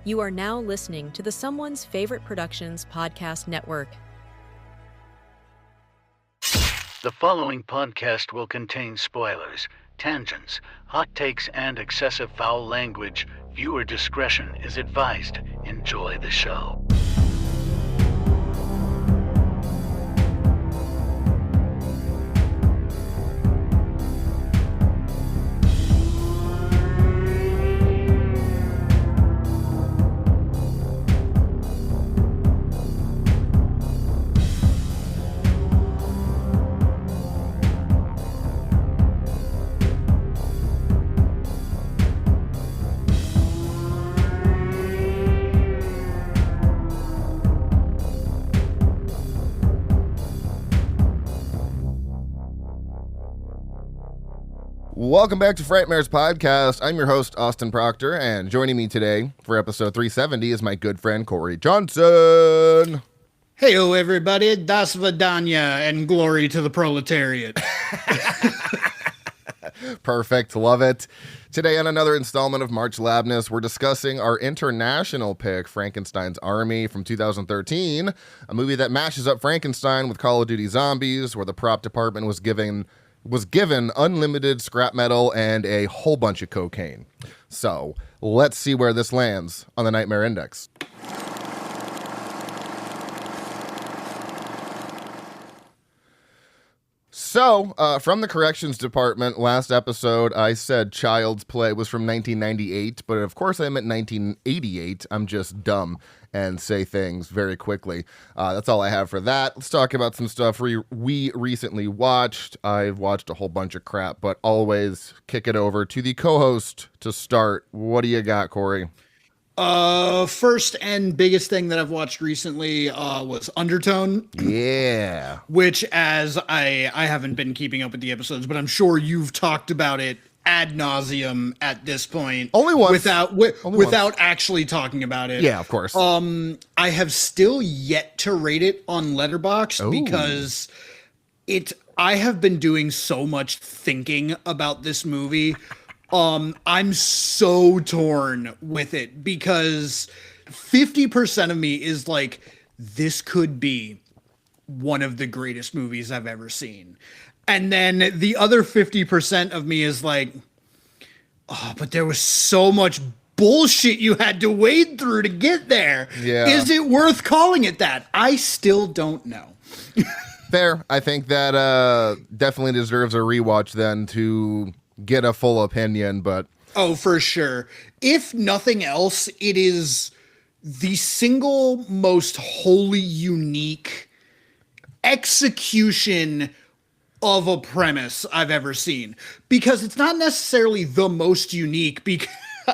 You are now listening to the Someone's Favorite Productions podcast network. The following podcast will contain spoilers, tangents, hot takes, and excessive foul language. Viewer discretion is advised. Enjoy the show. Welcome back to Frightmares Podcast. I'm your host, Austin Proctor, and joining me today for episode 370 is my good friend, Cory Johnson. Heyo, everybody. Das Vidanya and glory to the proletariat. Perfect. Love it. Today on another installment of March Labness, we're discussing our international pick, Frankenstein's Army from 2013, a movie that mashes up Frankenstein with Call of Duty Zombies, where the prop department was given unlimited scrap metal and a whole bunch of cocaine. So let's see where this lands on the Nightmare Index. So, from the corrections department, last episode I said Child's Play was from 1998, but of course I meant 1988. I'm just dumb and say things very quickly. That's all I have for that. Let's talk about some stuff we recently watched. I've watched a whole bunch of crap, but always kick it over to the co-host to start. What do you got, Cory? First and biggest thing that I've watched recently was Undertone. Yeah. Which, as I haven't been keeping up with the episodes, but I'm sure you've talked about it ad nauseum at this point. Only once. Without actually talking about it. Yeah, of course. I have still yet to rate it on Letterboxd because I have been doing so much thinking about this movie. I'm so torn with it because 50% of me is like, this could be one of the greatest movies I've ever seen. And then the other 50% of me is like, oh, but there was so much bullshit you had to wade through to get there. Yeah. Is it worth calling it that? I still don't know. Fair. I think that definitely deserves a rewatch then to get a full opinion, but oh, for sure. If nothing else, it is the single most wholly unique execution of a premise I've ever seen, because it's not necessarily the most unique. Because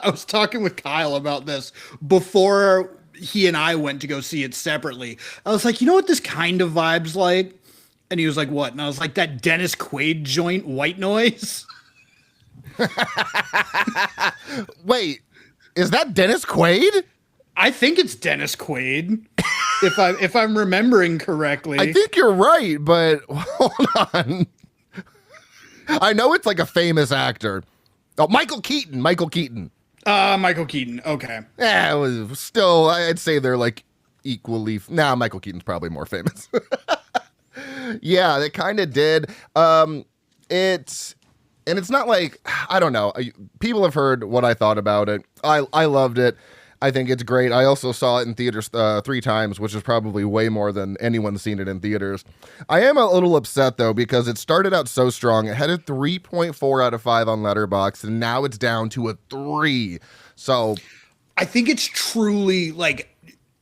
I was talking with Kyle about this before he and I went to go see it separately. I was like, you know what this kind of vibe's like? And he was like, what? And I was like, that Dennis Quaid joint, White Noise. Wait, is that Dennis Quaid? I think it's Dennis Quaid, if I'm remembering correctly. I think you're right, but hold on. I know it's like a famous actor. Oh, Michael Keaton. Michael Keaton. Okay. Yeah, it was still, I'd say they're like equally. Michael Keaton's probably more famous. Yeah, they kind of did. And it's not like, I don't know, people have heard what I thought about it. I loved it. I think it's great. I also saw it in theaters 3 times, which is probably way more than anyone's seen it in theaters. I am a little upset, though, because it started out so strong. It had a 3.4 out of 5 on Letterboxd, and now it's down to a 3. So I think it's truly like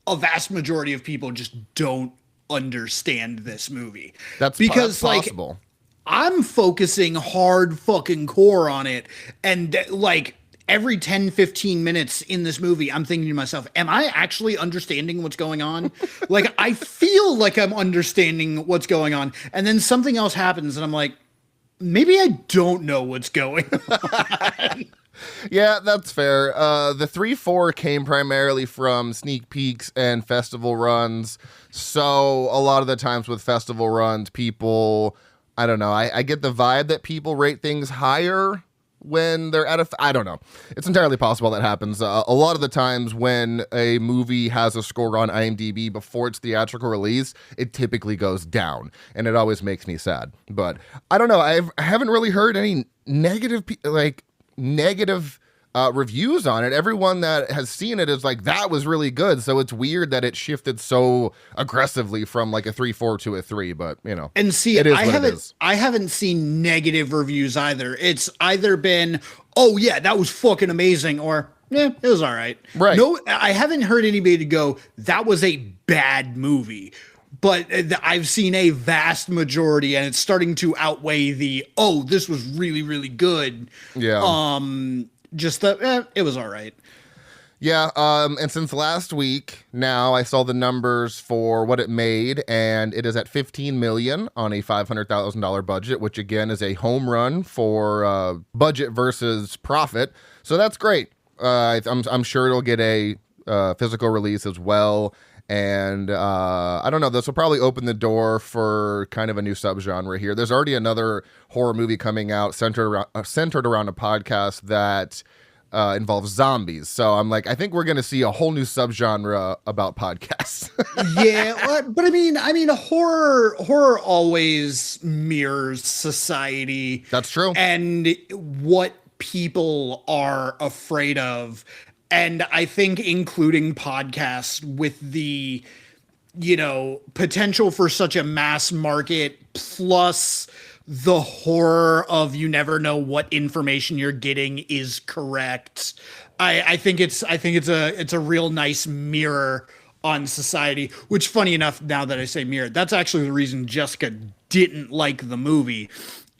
a vast majority of people just don't understand this movie. That's possible. Like, I'm focusing hard fucking core on it. And like every 10, 15 minutes in this movie, I'm thinking to myself, am I actually understanding what's going on? Like, I feel like I'm understanding what's going on. And then something else happens and I'm like, maybe I don't know what's going on. Yeah, that's fair. The 3-4 came primarily from sneak peeks and festival runs. So a lot of the times with festival runs, people, I don't know, I get the vibe that people rate things higher when they're at I don't know. It's entirely possible that happens. A lot of the times when a movie has a score on IMDb before its theatrical release, it typically goes down, and it always makes me sad. But I don't know. I haven't really heard any negative reviews on it. Everyone that has seen it is like, that was really good. So it's weird that it shifted so aggressively from like a 3.4 to a 3, but you know. And see, I haven't seen negative reviews either. It's either been, oh yeah, that was fucking amazing, or yeah, it was all right. Right. No, I haven't heard anybody go, that was a bad movie. But I've seen a vast majority, and it's starting to outweigh the, oh, this was really, really good. Yeah. Just that it was all right. Yeah, and since last week, now I saw the numbers for what it made, and it is at $15 million on a $500,000 budget, which again is a home run for budget versus profit. So that's great. I'm sure it'll get a physical release as well. And I don't know, this will probably open the door for kind of a new subgenre here. There's already another horror movie coming out centered around a podcast that involves zombies. So I'm like, I think we're going to see a whole new subgenre about podcasts. Yeah, but I mean, horror always mirrors society. That's true. And what people are afraid of. And I think including podcasts with the, potential for such a mass market, plus the horror of you never know what information you're getting is correct. I think it's a real nice mirror on society, which, funny enough, now that I say mirror, that's actually the reason Jessica didn't like the movie,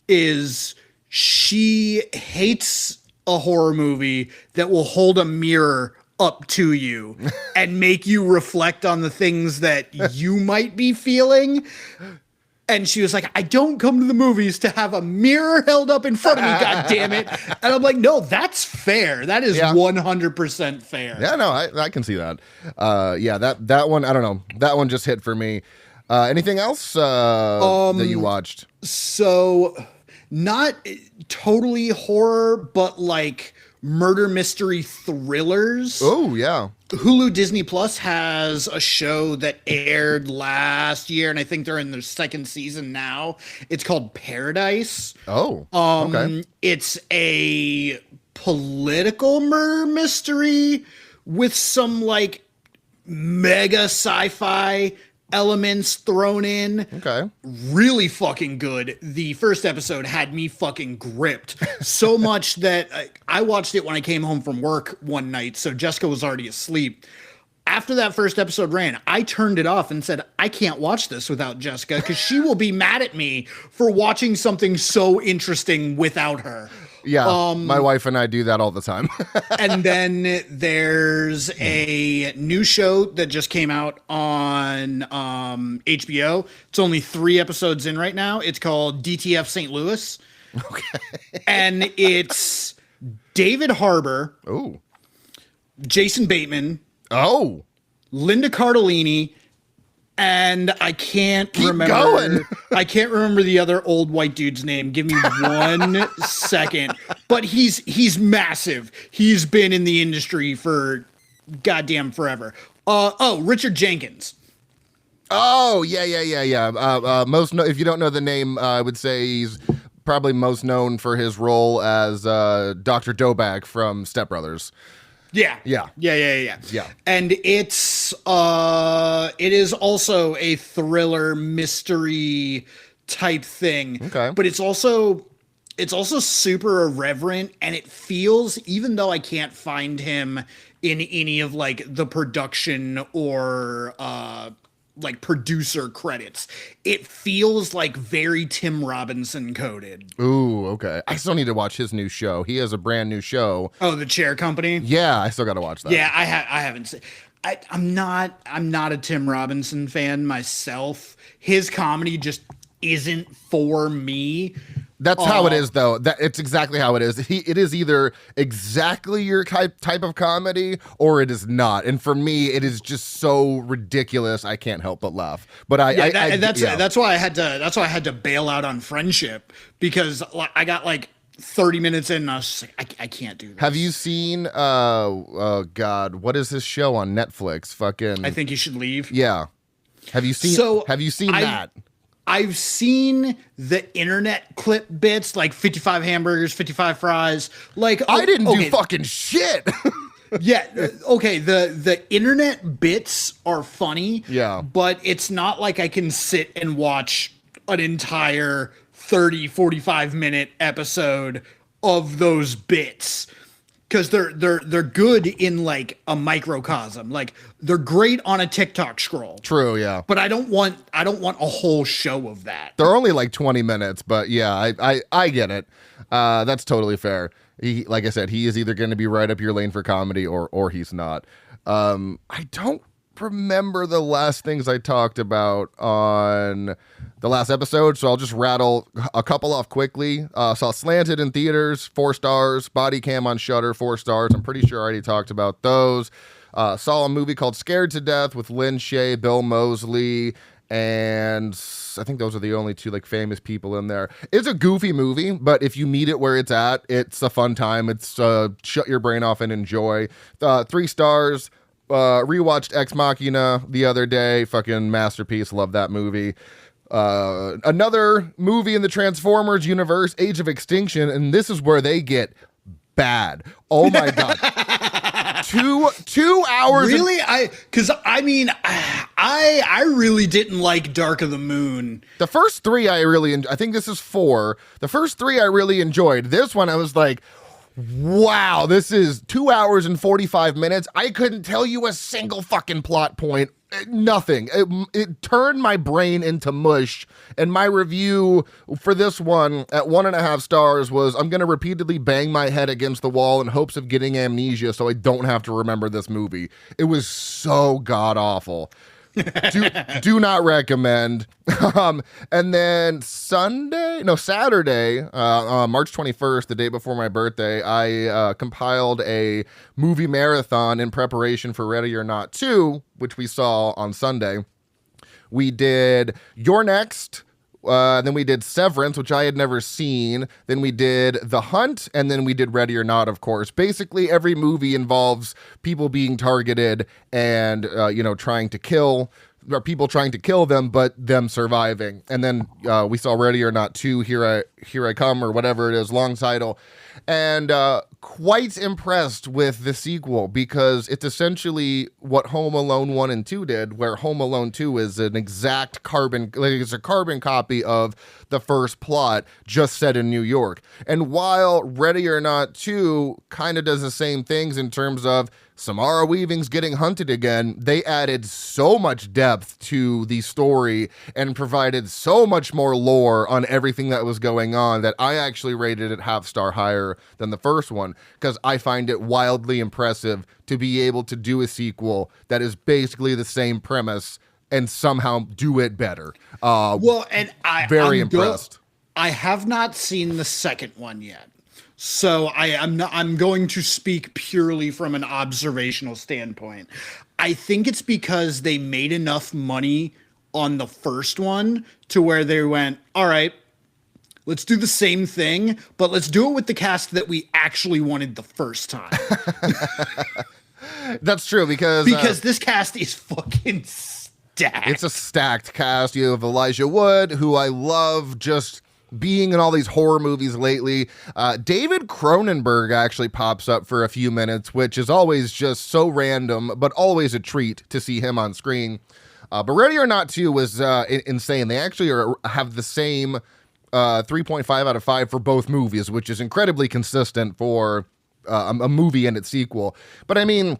is she hates a horror movie that will hold a mirror up to you and make you reflect on the things that you might be feeling. And she was like, I don't come to the movies to have a mirror held up in front of me, God damn it. And I'm like, no, that's fair. That is 100% fair. Yeah, no, I can see that. That one, I don't know. That one just hit for me. Anything else that you watched? So, not totally horror, but like murder mystery thrillers. Oh, yeah. Hulu Disney Plus has a show that aired last year, and I think they're in their second season now. It's called Paradise. Oh, okay. It's a political murder mystery with some like mega sci-fi elements thrown in. Okay. Really fucking good. The first episode had me fucking gripped so much that I watched it when I came home from work one night, so Jessica was already asleep. After that first episode ran, I turned it off and said, I can't watch this without Jessica because she will be mad at me for watching something so interesting without her. Yeah, my wife and I do that all the time. And then there's a new show that just came out on HBO. It's only 3 episodes in right now. It's called DTF St. Louis. Okay. And it's David Harbour. Oh. Jason Bateman. Oh. Linda Cardellini. And I can't remember. I can't remember the other old white dude's name. Give me 1 second. But he's massive. He's been in the industry for goddamn forever. Richard Jenkins. Oh, yeah. If you don't know the name, I would say he's probably most known for his role as Dr. Dobak from Step Brothers. Yeah. And it is also a thriller mystery type thing. Okay. But it's also super irreverent, and it feels, even though I can't find him in any of like the production or like producer credits, it feels like very Tim Robinson coded. Ooh, okay. I still need to watch his new show. He has a brand new show. Oh, The Chair Company? Yeah, I still got to watch that. Yeah, I haven't seen. I'm not a Tim Robinson fan myself. His comedy just isn't for me. That's how it is, though. It's exactly how it is. It is either exactly your type of comedy, or it is not. And for me, it is just so ridiculous. I can't help but laugh. But that's why I had to bail out on Friendship, because I got like 30 minutes in, and I was just like, I can't do this. Have you seen, God, what is this show on Netflix? Fucking. I Think You Should Leave. Yeah. Have you seen that? I've seen the internet clip bits, like 55 hamburgers, 55 fries. Like, I didn't do fucking shit. Yeah, okay, the internet bits are funny. Yeah. But it's not like I can sit and watch an entire 30, 45 minute episode of those bits. Because they're good in like a microcosm. Like they're great on a TikTok scroll. True, yeah. But I don't want a whole show of that. They're only like 20 minutes, but yeah, I get it. That's totally fair. He, like I said, he is either going to be right up your lane for comedy or he's not. I don't remember the last things I talked about on the last episode, so I'll just rattle a couple off quickly. Saw Slanted in theaters, 4 stars. Body Cam on Shudder, 4 stars. I'm pretty sure I already talked about those. Saw a movie called Scared to Death with Lynn Shay, Bill Moseley, and I think those are the only 2 like famous people in there. It's a goofy movie, but if you meet it where it's at, it's a fun time. It's shut your brain off and enjoy. 3 stars. Rewatched Ex Machina the other day. Fucking masterpiece. Love that movie. Another movie in the Transformers universe, Age of Extinction, and this is where they get bad. Oh my God. 2 hours. Really? I really didn't like Dark of the Moon. The first 3 I think this is 4. The first 3 I really enjoyed. This one I was like, wow, this is 2 hours and 45 minutes. I couldn't tell you a single fucking plot point. Nothing. It turned my brain into mush. And my review for this one at 1.5 stars was, I'm going to repeatedly bang my head against the wall in hopes of getting amnesia so I don't have to remember this movie. It was so god awful. Do not recommend. And then Saturday, March 21st, the day before my birthday, I compiled a movie marathon in preparation for Ready or Not 2, which we saw on Sunday. We did You're Next. Then we did Severance, which I had never seen. Then we did The Hunt, and then we did Ready or Not, of course. Basically, every movie involves people being targeted and, trying to kill, or people trying to kill them, but them surviving. And then we saw Ready or Not 2, Here I Come, or whatever it is, long title. And quite impressed with the sequel because it's essentially what Home Alone 1 and 2 did, where Home Alone 2 is an exact it's a carbon copy of the first plot, just set in New York. And while Ready or Not 2 kind of does the same things in terms of Samara Weaving's getting hunted again, they added so much depth to the story and provided so much more lore on everything that was going on that I actually rated it 0.5 star higher than the first one, because I find it wildly impressive to be able to do a sequel that is basically the same premise and somehow do it better. Very impressed. I have not seen the second one yet. So I'm going to speak purely from an observational standpoint. I think it's because they made enough money on the first one to where they went, all right, let's do the same thing, but let's do it with the cast that we actually wanted the first time. That's true, because this cast is fucking stacked. It's a stacked cast. You have Elijah Wood, who I love just being in all these horror movies lately. David Cronenberg actually pops up for a few minutes, which is always just so random, but always a treat to see him on screen. But Ready or Not 2 was insane. They actually have the same 3.5 out of 5 for both movies, which is incredibly consistent for a movie and its sequel. But I mean,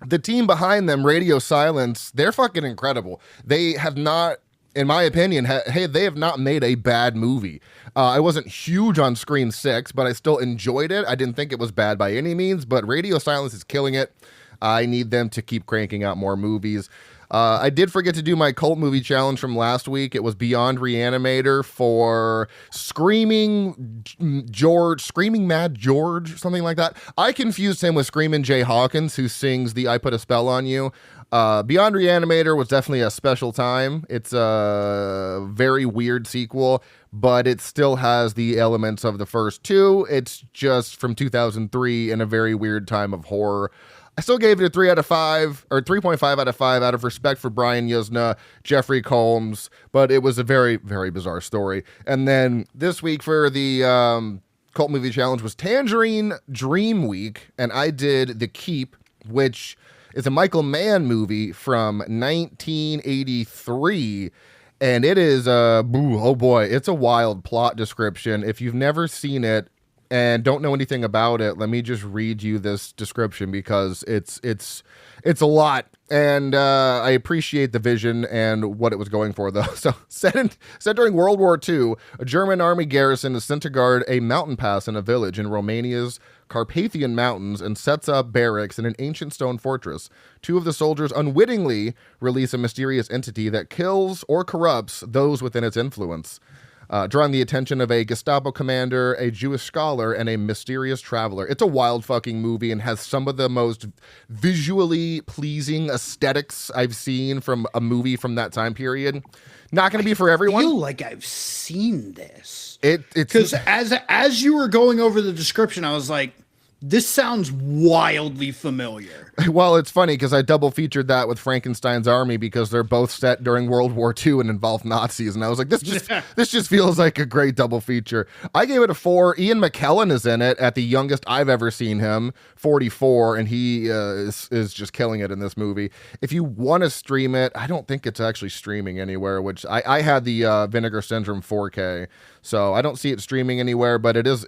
the team behind them, Radio Silence, they're fucking incredible. They have not, in my opinion, they have not made a bad movie. I wasn't huge on Scream 6, but I still enjoyed it. I didn't think it was bad by any means, but Radio Silence is killing it. I need them to keep cranking out more movies. I did forget to do my cult movie challenge from last week. It was Beyond Reanimator for Screaming Mad George, something like that. I confused him with Screamin' Jay Hawkins, who sings the I Put a Spell on You. Beyond Reanimator was definitely a special time. It's a very weird sequel, but it still has the elements of the first two. It's just from 2003 in a very weird time of horror. I still gave it a 3 out of 5, or 3.5 out of 5 out of respect for Brian Yuzna, Jeffrey Combs, but it was a very, very bizarre story. And then this week for the Cult Movie Challenge was Tangerine Dream Week, and I did The Keep, which is a Michael Mann movie from 1983, and it is oh boy, it's a wild plot description. If you've never seen it and don't know anything about it, let me just read you this description because it's a lot, and I appreciate the vision and what it was going for, though. So, set during World War II, a German army garrison is sent to guard a mountain pass in a village in Romania's Carpathian Mountains and sets up barracks in an ancient stone fortress. Two of the soldiers unwittingly release a mysterious entity that kills or corrupts those within its influence, drawing the attention of a Gestapo commander, a Jewish scholar, and a mysterious traveler. It's a wild fucking movie and has some of the most visually pleasing aesthetics I've seen from a movie from that time period. Not going to be for everyone. I feel like I've seen this. It's because as you were going over the description, I was like, this sounds wildly familiar. Well, it's funny because I double featured that with Frankenstein's Army because they're both set during World War II and involve Nazis. And I was like, this just feels like a great double feature. I gave it a 4. Ian McKellen is in it at the youngest I've ever seen him, 44, and he is just killing it in this movie. If you want to stream it, I don't think it's actually streaming anywhere, which I had the Vinegar Syndrome 4K, so I don't see it streaming anywhere, but it is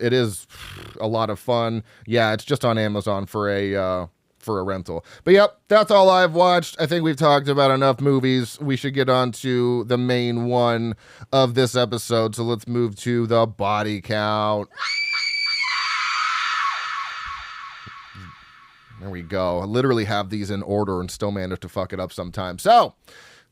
a lot of fun. Yeah, it's just on Amazon for a rental. But yep, that's all I've watched. I think we've talked about enough movies. We should get on to the main one of this episode. So let's move to the body count. There we go. I literally have these in order and still manage to fuck it up sometimes. So,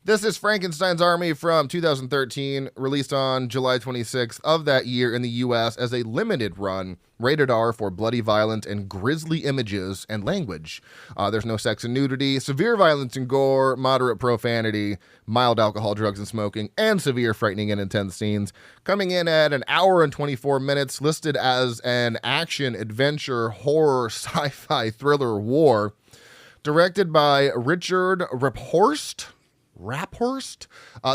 this is Frankenstein's Army from 2013, released on July 26th of that year in the U.S. as a limited run, rated R for bloody, violent, and grisly images and language. There's no sex and nudity, severe violence and gore, moderate profanity, mild alcohol, drugs, and smoking, and severe frightening and intense scenes. Coming in at an hour and 24 minutes, listed as an action, adventure, horror, sci-fi, thriller, war. Directed by Richard Raphorst.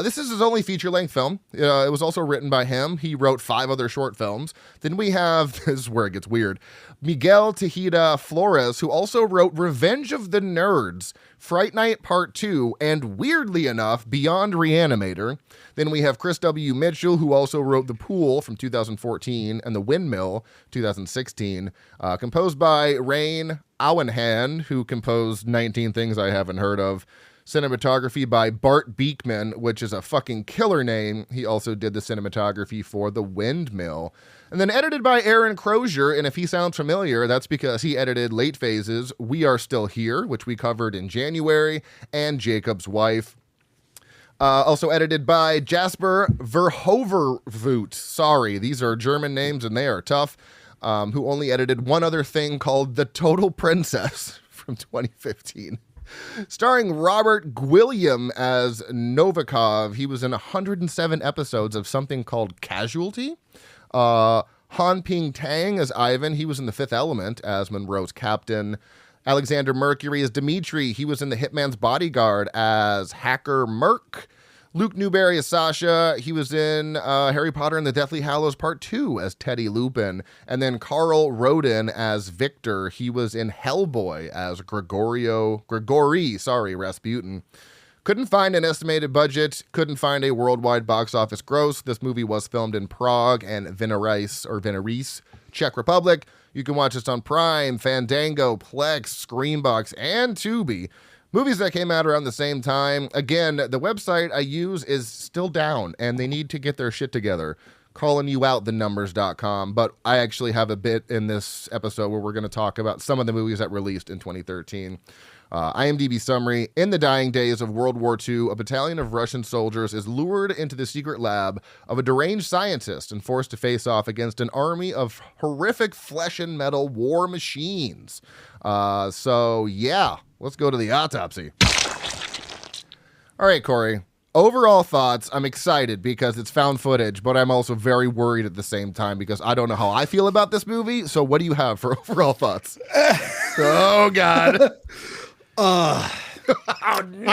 This is his only feature-length film. It was also written by him. He wrote 5 other short films. Then we have, this is where it gets weird, Miguel Tejeda Flores, who also wrote Revenge of the Nerds, Fright Night Part 2, and weirdly enough, Beyond Reanimator. Then we have Chris W. Mitchell, who also wrote The Pool from 2014 and The Windmill, 2016. Composed by Rain Auenhan, who composed 19 Things I Haven't Heard Of. Cinematography by Bart Beekman, which is a fucking killer name. He also did the cinematography for The Windmill. And then edited by Aaron Crozier, and if he sounds familiar, that's because he edited Late Phases, We Are Still Here, which we covered in January, and Jacob's Wife. Also edited by Jasper Verhoevervoet. Sorry, these are German names and they are tough. Who only edited one other thing called The Total Princess from 2015. Starring Robert Gwilliam as Novikov. He was in 107 episodes of something called Casualty. Han Ping Tang as Ivan. He was in The Fifth Element as Monroe's captain. Alexander Mercury as Dimitri. He was in The Hitman's Bodyguard as Hacker Merc. Luke Newberry as Sasha. He was in Harry Potter and the Deathly Hallows Part 2 as Teddy Lupin. And then Carl Roden as Victor. He was in Hellboy as Gregory Rasputin. Couldn't find an estimated budget. Couldn't find a worldwide box office gross. This movie was filmed in Prague and Vinohradsk, Czech Republic. You can watch this on Prime, Fandango, Plex, Screenbox, and Tubi. Movies that came out around the same time. Again, the website I use is still down, and they need to get their shit together. Calling you out, thenumbers.com. But I actually have a bit in this episode where we're going to talk about some of the movies that released in 2013. IMDb summary. In the dying days of World War II, a battalion of Russian soldiers is lured into the secret lab of a deranged scientist and forced to face off against an army of horrific flesh and metal war machines. So, yeah, let's go to the autopsy. All right, Cory. Overall thoughts, I'm excited because it's found footage, but I'm also very worried at the same time because I don't know how I feel about this movie. So what do you have for overall thoughts? Oh, God. Oh, no.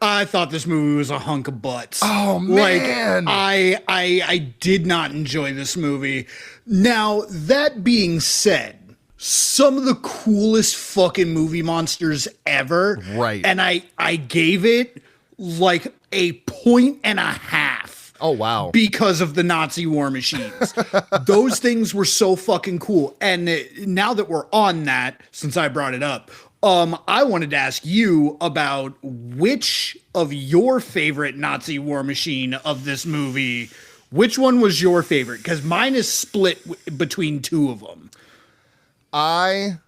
I thought this movie was a hunk of butts. Oh, man. I did not enjoy this movie. Now, that being said, some of the coolest fucking movie monsters ever. Right. And I gave it like a 1.5. Oh, wow. Because of the Nazi war machines. Those things were so fucking cool. And now that we're on that, since I brought it up, I wanted to ask you about which of your favorite Nazi war machine of this movie, which one was your favorite? Because mine is split between two of them. I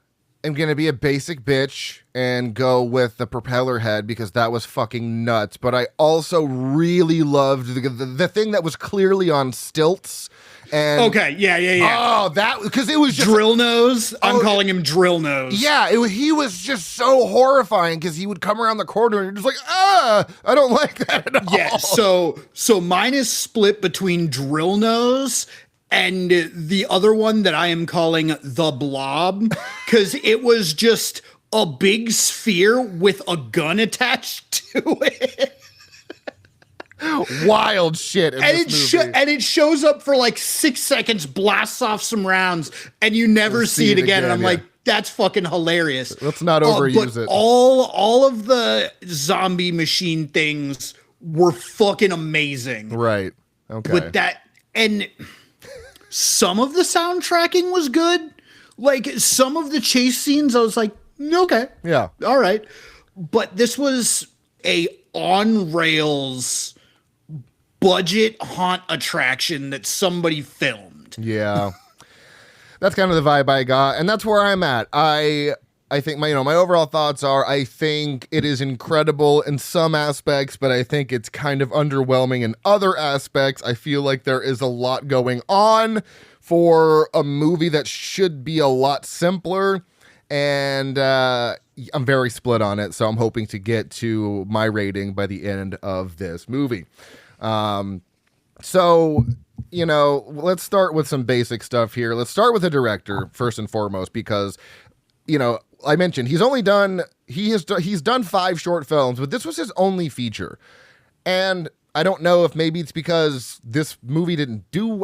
am going to be a basic bitch and go with the propeller head because that was fucking nuts. But I also really loved the thing that was clearly on stilts. And okay, yeah. Oh, that because it was just Drill Nose. I'm calling him Drill Nose. Yeah, he was just so horrifying because he would come around the corner and you're just like, I don't like that at all. Yeah, so mine is split between Drill Nose and the other one that I am calling the Blob because it was just a big sphere with a gun attached to it. Wild shit in and this movie. And it shows up for like 6 seconds, blasts off some rounds, and you never see it again. And I'm like, that's fucking hilarious. Let's not overuse it. All of the zombie machine things were fucking amazing. Right. Okay. With that, and some of the soundtracking was good. Like some of the chase scenes, I was like, okay. Yeah. All right. But this was a on rails budget haunt attraction that somebody filmed. Yeah. That's kind of the vibe I got, and that's where I'm at. I think my overall thoughts are I think it is incredible in some aspects, but I think it's kind of underwhelming in other aspects. I feel like there is a lot going on for a movie that should be a lot simpler, and I'm very split on it, so I'm hoping to get to my rating by the end of this movie. So, let's start with some basic stuff here. Let's start with the director first and foremost, because, I mentioned he's done 5 short films, but this was his only feature. And I don't know if maybe it's because this movie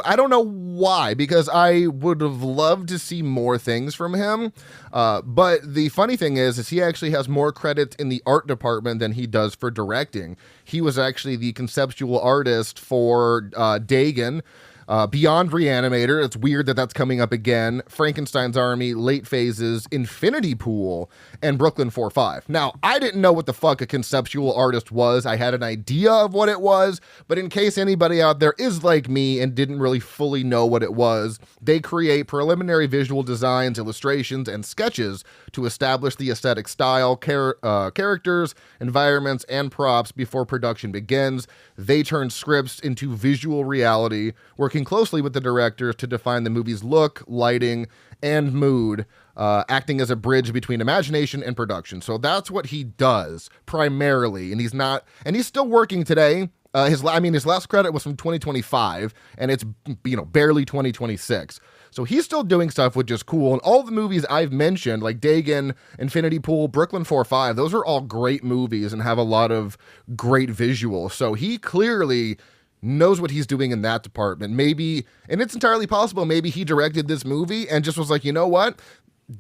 I don't know why, because I would have loved to see more things from him. But the funny thing is he actually has more credits in the art department than he does for directing. He was actually the conceptual artist for Dagon, Beyond Reanimator. It's weird that that's coming up again. Frankenstein's Army, Late Phases, Infinity Pool, and Brooklyn 4-5. Now, I didn't know what the fuck a conceptual artist was. I had an idea of what it was, but in case anybody out there is like me and didn't really fully know what it was, they create preliminary visual designs, illustrations, and sketches to establish the aesthetic style, characters, environments, and props before production begins. They turn scripts into visual reality, working closely with the director to define the movie's look, lighting, and mood, acting as a bridge between imagination and production. So that's what he does primarily, and he's still working today. His last credit was from 2025, and it's barely 2026. So he's still doing stuff, which is cool. And all the movies I've mentioned, like Dagon, Infinity Pool, Brooklyn 4-5, those are all great movies and have a lot of great visuals. So he clearly knows what he's doing in that department. Maybe, and it's entirely possible, maybe he directed this movie and just was like, you know what?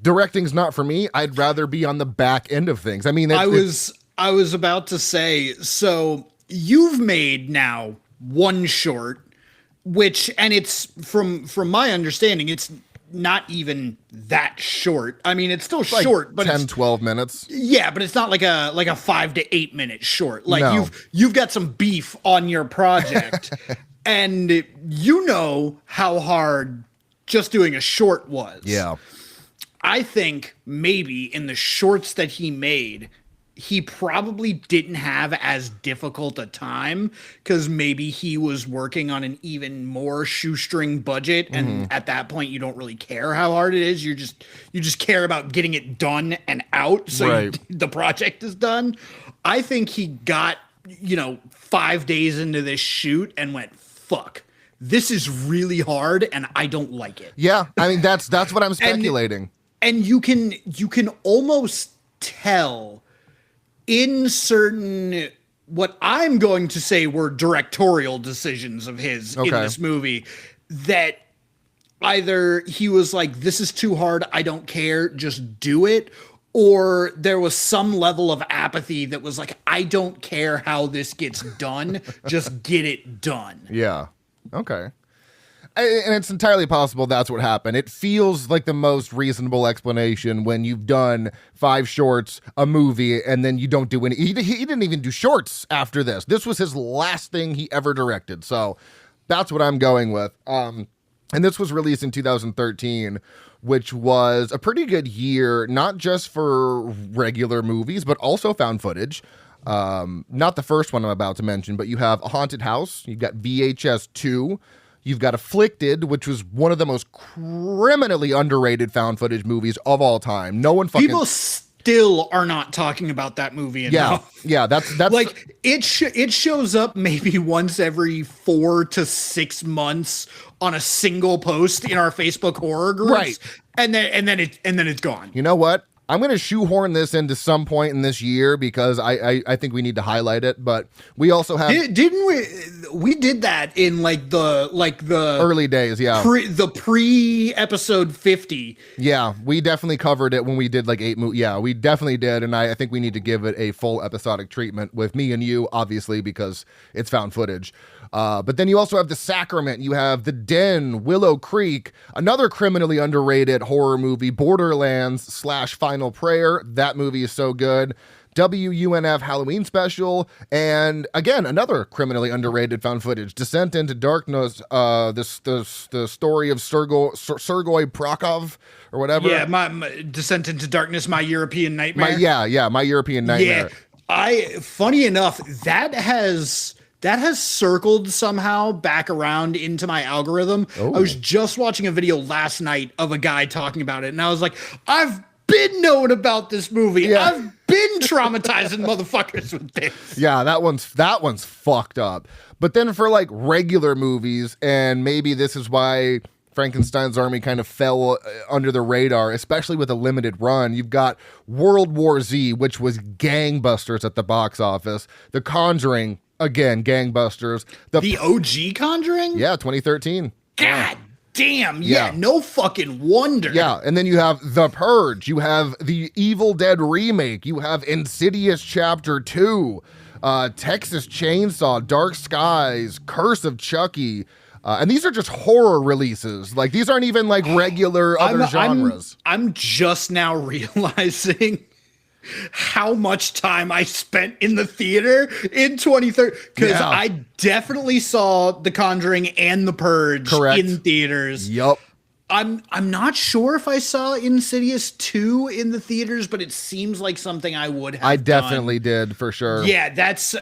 Directing's not for me. I'd rather be on the back end of things. I mean, I was about to say, so you've made now one short, and it's from my understanding, it's not even that short. I mean, it's still short, but 10-12 minutes. Yeah, but it's not like a 5 to 8 minute short. Like you've got some beef on your project, and you know how hard just doing a short was. Yeah. I think maybe in the shorts that he made, he probably didn't have as difficult a time because maybe he was working on an even more shoestring budget, and at that point you don't really care how hard it is. You just care about getting it done and out, so the project is done. I think he got 5 days into this shoot and went, fuck, this is really hard and I don't like it. Yeah, I mean that's what I'm speculating. And you can almost tell in certain, what I'm going to say were directorial decisions of his in this movie, that either he was like, this is too hard, I don't care, just do it, or there was some level of apathy that was like, I don't care how this gets done, just get it done. Yeah. Okay. And it's entirely possible that's what happened. It feels like the most reasonable explanation when you've done 5 shorts, a movie, and then you don't do any. He didn't even do shorts after this. This was his last thing he ever directed. So that's what I'm going with. And this was released in 2013, which was a pretty good year, not just for regular movies, but also found footage. Not the first one I'm about to mention, but you have A Haunted House. You've got VHS 2. You've got Afflicted, which was one of the most criminally underrated found footage movies of all time. No one fucking... People still are not talking about that movie enough. Yeah, that's like it shows up maybe once every 4 to 6 months on a single post in our Facebook horror groups. Right. And then it's gone. You know what? I'm going to shoehorn this into some point in this year because I think we need to highlight it, but we also have... Didn't we did that in the early days, yeah. Pre-episode 50. Yeah, we definitely covered it when we did like 8 movies. Yeah, we definitely did, and I think we need to give it a full episodic treatment with me and you, obviously, because it's found footage. But then you also have The Sacrament, you have The Den, Willow Creek, another criminally underrated horror movie, Borderlands / Final Prayer. That movie is so good. WUNF Halloween Special, and again, another criminally underrated found footage, Descent into Darkness, the story of Sergei Prokov, or whatever. Yeah, my Descent into Darkness, My European Nightmare. My European Nightmare. Yeah, funny enough, that has circled somehow back around into my algorithm. I was just watching a video last night of a guy talking about it, and I was like, I've been knowing about this movie. Yeah. I've been traumatizing motherfuckers with this. Yeah, that one's fucked up. But then for like regular movies, and maybe this is why Frankenstein's Army kind of fell under the radar, especially with a limited run. You've got World War Z, which was gangbusters at the box office. The Conjuring, again, gangbusters. The OG Conjuring? Yeah, 2013. God damn, yeah, no fucking wonder. Yeah, and then you have The Purge. You have the Evil Dead remake. You have Insidious Chapter 2, Texas Chainsaw, Dark Skies, Curse of Chucky. And these are just horror releases. Like, these aren't even like regular other genres. I'm just now realizing how much time I spent in the theater in 2013, because I definitely saw The Conjuring and The Purge in theaters. Yup. I'm not sure if I saw Insidious 2 in the theaters, but it seems like something I would have. I definitely did, for sure. Yeah, that's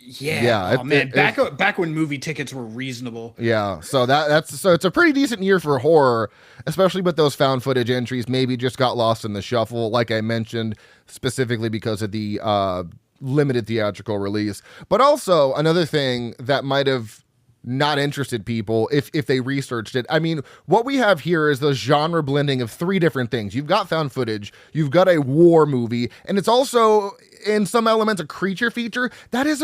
yeah. Oh man, back when movie tickets were reasonable. Yeah, so it's a pretty decent year for horror, especially with those found footage entries. Maybe just got lost in the shuffle, like I mentioned, specifically because of the limited theatrical release. But also another thing that might have not interested people if they researched it. I mean, what we have here is the genre blending of 3 different things. You've got found footage, you've got a war movie, and it's also in some elements a creature feature. That is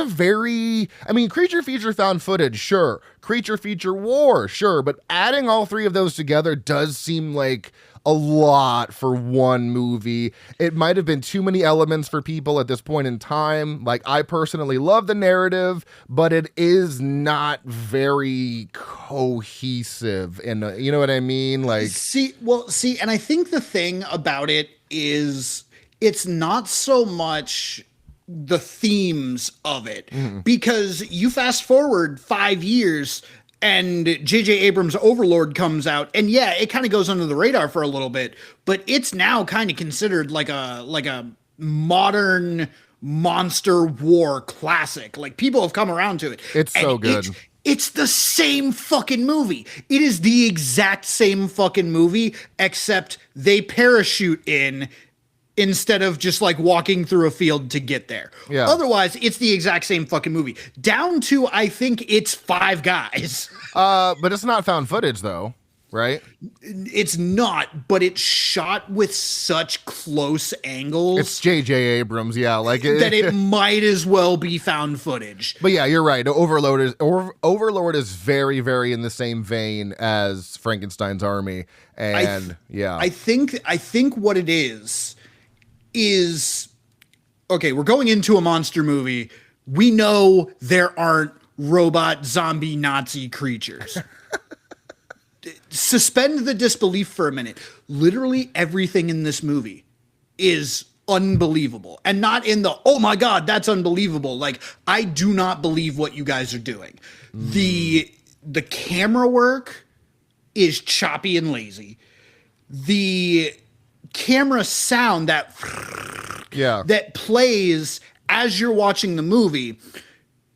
creature feature found footage, sure. Creature feature war, sure. But adding all 3 of those together does seem like a lot for one movie. It might have been too many elements for people at this point in time. Like, I personally love the narrative, but it is not very cohesive. And you know what I mean? Like, see, and I think the thing about it is it's not so much the themes of it, because you fast forward 5 years and J.J. Abrams' Overlord comes out, and yeah, it kind of goes under the radar for a little bit, but it's now kind of considered like a modern monster war classic. Like, people have come around to it. It's so good. It's the same fucking movie. It is the exact same fucking movie, except they parachute in instead of just like walking through a field to get there. Yeah. Otherwise, it's the exact same fucking movie. Down to, I think it's 5 guys. But it's not found footage though, right? It's not, but it's shot with such close angles. It's J.J. Abrams, yeah, like that it might as well be found footage. But yeah, you're right. Overlord is very, very in the same vein as Frankenstein's Army, and I think what it is okay. We're going into a monster movie. We know there aren't robot zombie Nazi creatures. Suspend the disbelief for a minute. Literally everything in this movie is unbelievable, and not in the, oh my God, that's unbelievable. Like, I do not believe what you guys are doing. The camera work is choppy and lazy. The camera sound that plays as you're watching the movie,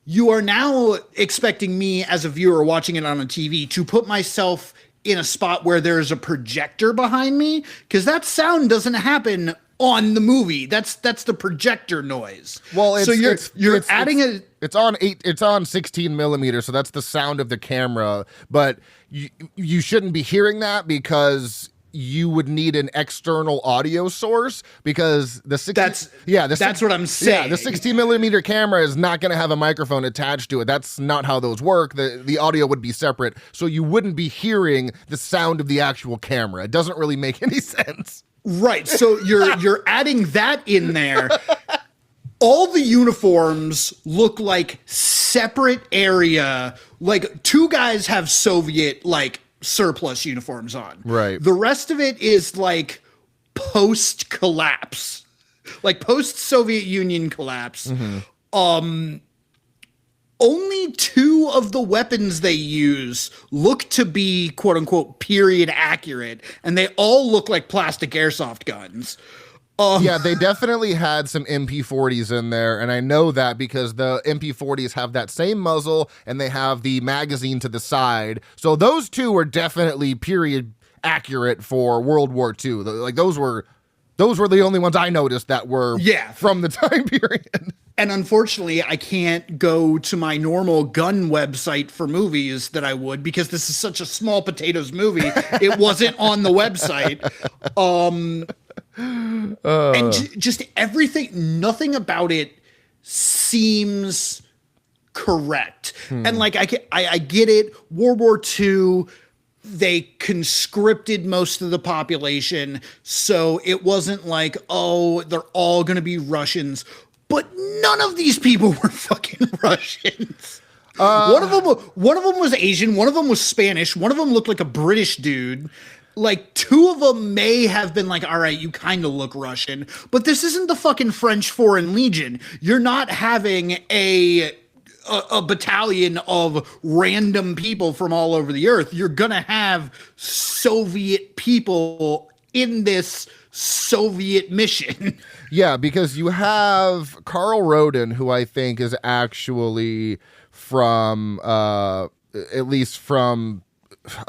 you are now expecting me as a viewer watching it on a TV to put myself in a spot where there's a projector behind me, because that sound doesn't happen on the movie. That's the projector noise. Well, it's on 16 millimeters, so that's the sound of the camera. But you shouldn't be hearing that, because you would need an external audio source, because that's what I'm saying. Yeah, the 16 millimeter camera is not going to have a microphone attached to it. That's not how those work. The audio would be separate, so you wouldn't be hearing the sound of the actual camera. It doesn't really make any sense. Right. So you're adding that in there. All the uniforms look like separate area. Like, 2 guys have Soviet like surplus uniforms on. Right. The rest of it is like post-collapse, like post-Soviet Union collapse. Mm-hmm. Only 2 of the weapons they use look to be quote unquote period accurate, and they all look like plastic airsoft guns. Yeah, they definitely had some MP40s in there, and I know that because the MP40s have that same muzzle, and they have the magazine to the side. So those 2 were definitely period accurate for World War II. Like, those were the only ones I noticed that were from the time period. And unfortunately, I can't go to my normal gun website for movies that I would, because this is such a small potatoes movie. It wasn't on the website. And just everything, nothing about it seems correct. And like, I get it. World War II, they conscripted most of the population, so it wasn't like, oh, they're all going to be Russians. But none of these people were fucking Russians. One of them was Asian. One of them was Spanish. One of them looked like a British dude. Like, 2 of them may have been like, all right, you kind of look Russian, but this isn't the fucking French Foreign Legion. You're not having a battalion of random people from all over the earth. You're gonna have Soviet people in this Soviet mission. Yeah, because you have Carl Roden, who I think is actually from, at least from,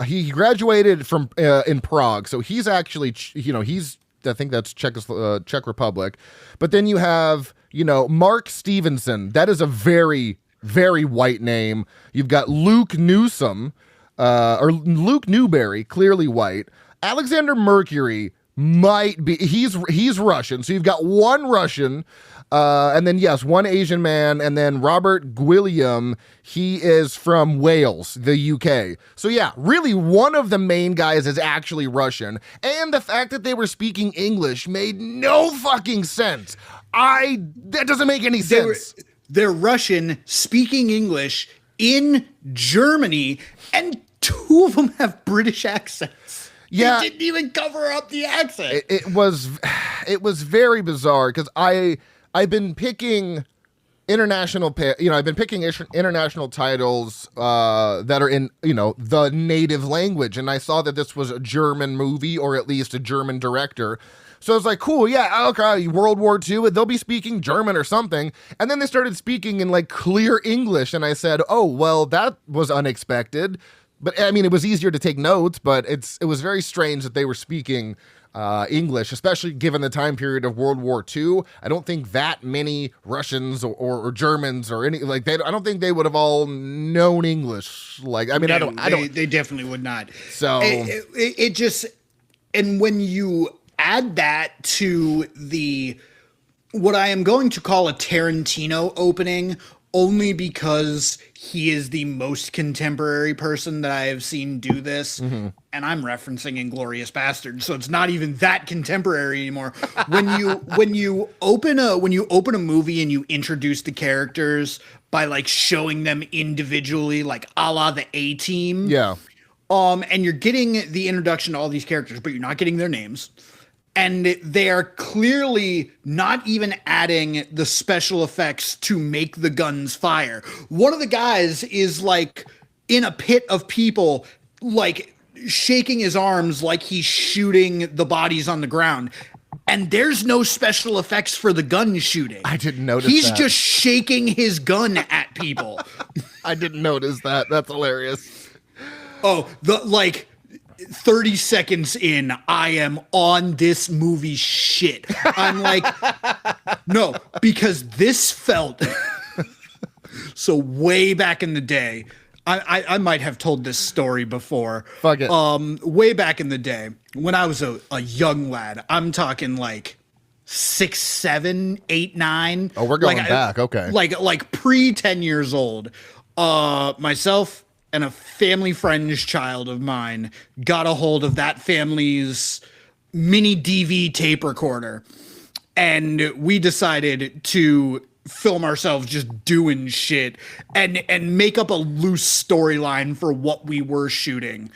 he graduated from in Prague, so he's actually, I think that's Czech Republic. But then you have, Mark Stevenson. That is a very, very white name. You've got Luke Newsom, or Luke Newberry, clearly white. Alexander Mercury might be, he's Russian. So you've got 1 Russian, and then, yes, 1 Asian man, and then Robert Gwilliam, he is from Wales, the UK. So yeah, really one of the main guys is actually Russian, and the fact that they were speaking English made no fucking sense. That doesn't make any sense. They're Russian, speaking English in Germany, and 2 of them have British accents. Yeah, they didn't even cover up the accent. It was very bizarre, because I've been picking international titles that are in, the native language, and I saw that this was a German movie, or at least a German director. So I was like, cool, yeah, okay, World War II, they'll be speaking German or something. And then they started speaking in like clear English. And I said, oh, well, that was unexpected. But I mean, it was easier to take notes, but it was very strange that they were speaking English, especially given the time period of World War II. I don't think that many Russians or Germans or any I don't think they would have all known English. Like, I mean, no, they definitely would not. So it just, and when you add that to what I am going to call a Tarantino opening, only because he is the most contemporary person that I have seen do this. Mm-hmm. And I'm referencing Inglourious Basterds, so it's not even that contemporary anymore. When you open a movie and you introduce the characters by like showing them individually, like a la the A-Team. Yeah. And you're getting the introduction to all these characters, but you're not getting their names. And they are clearly not even adding the special effects to make the guns fire. One of the guys is like in a pit of people, like shaking his arms like he's shooting the bodies on the ground. And there's no special effects for the gun shooting. I didn't notice He's that. just shaking his gun at people. I didn't notice that. That's hilarious. Oh, 30 seconds in, I am on this movie shit. I'm like, no, because this felt so way back in the day. I might have told this story before. Fuck it. Way back in the day when I was a young lad, I'm talking like 6, 7, 8, 9. Oh, we're going back. Okay. Like pre 10 years old. Myself and a family friend's child of mine got a hold of that family's mini DV tape recorder. And we decided to film ourselves just doing shit and make up a loose storyline for what we were shooting.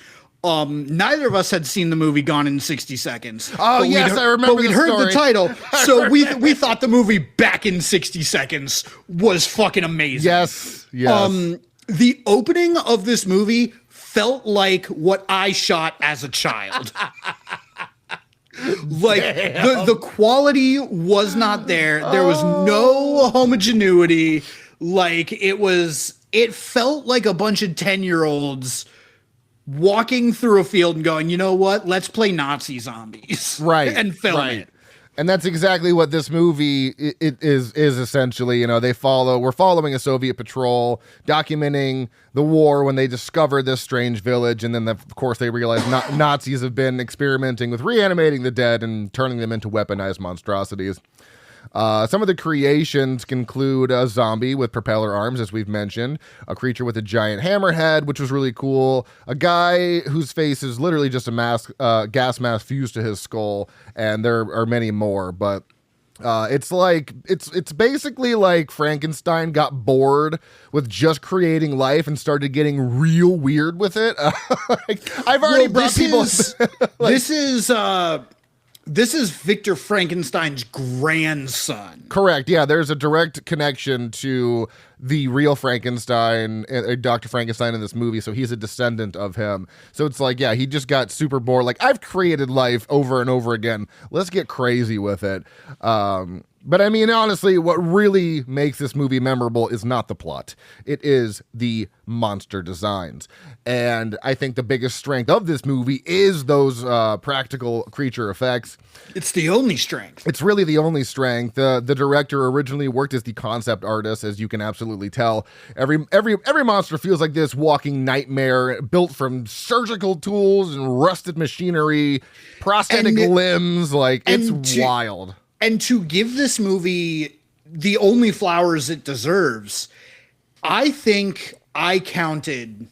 Neither of us had seen the movie Gone in 60 Seconds. Oh, yes, I remember. But we'd heard the title, so we thought the movie Back in 60 Seconds was fucking amazing. Yes. The opening of this movie felt like what I shot as a child. Like the quality was not there. There was no homogeneity. Like it felt like a bunch of 10-year-olds walking through a field and going, you know what? Let's play Nazi zombies. Right. And film it. And that's exactly what this movie is essentially. You know, we're following a Soviet patrol documenting the war when they discover this strange village. And then, of course, they realize Nazis have been experimenting with reanimating the dead and turning them into weaponized monstrosities. Some of the creations include a zombie with propeller arms, as we've mentioned, a creature with a giant hammerhead, which was really cool, a guy whose face is literally just a gas mask fused to his skull, and there are many more, but it's basically like Frankenstein got bored with just creating life and started getting real weird with it. I've already brought people. This is Victor Frankenstein's grandson. Correct. Yeah, there's a direct connection to the real Frankenstein, Dr. Frankenstein in this movie. So he's a descendant of him. So it's like, yeah, he just got super bored. Like, I've created life over and over again. Let's get crazy with it. But I mean, honestly, what really makes this movie memorable is not the plot. It is the monster designs. And I think the biggest strength of this movie is those practical creature effects. It's the only strength. It's really the only strength. The director originally worked as the concept artist, as you can absolutely tell. Every monster feels like this walking nightmare built from surgical tools and rusted machinery, prosthetic limbs. Like, it's wild. And to give this movie the only flowers it deserves, I think I counted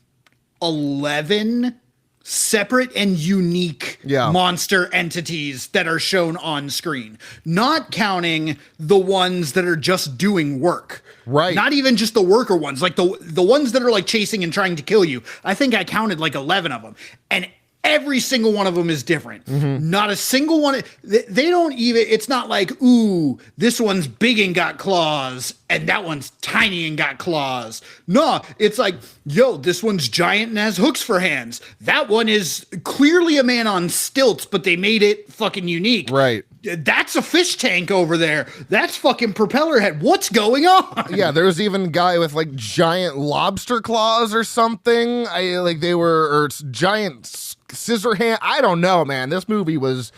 11 separate and unique monster entities that are shown on screen, not counting the ones that are just doing work. Right. Not even just the worker ones, like the ones that are like chasing and trying to kill you. I think I counted like 11 of them. And every single one of them is different. Mm-hmm. Not a single one. They don't even, it's not like, ooh, this one's big and got claws and that one's tiny and got claws. No, it's like, yo, this one's giant and has hooks for hands. That one is clearly a man on stilts, but they made it fucking unique. Right. that's a fish tank over there. That's fucking propeller head. What's going on? Yeah, there was even a guy with like giant lobster claws or something. Or giant scissor hand. I don't know, man. This movie was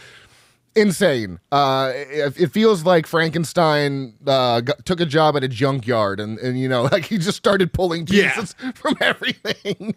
insane. It feels like Frankenstein took a job at a junkyard and like he just started pulling pieces from everything.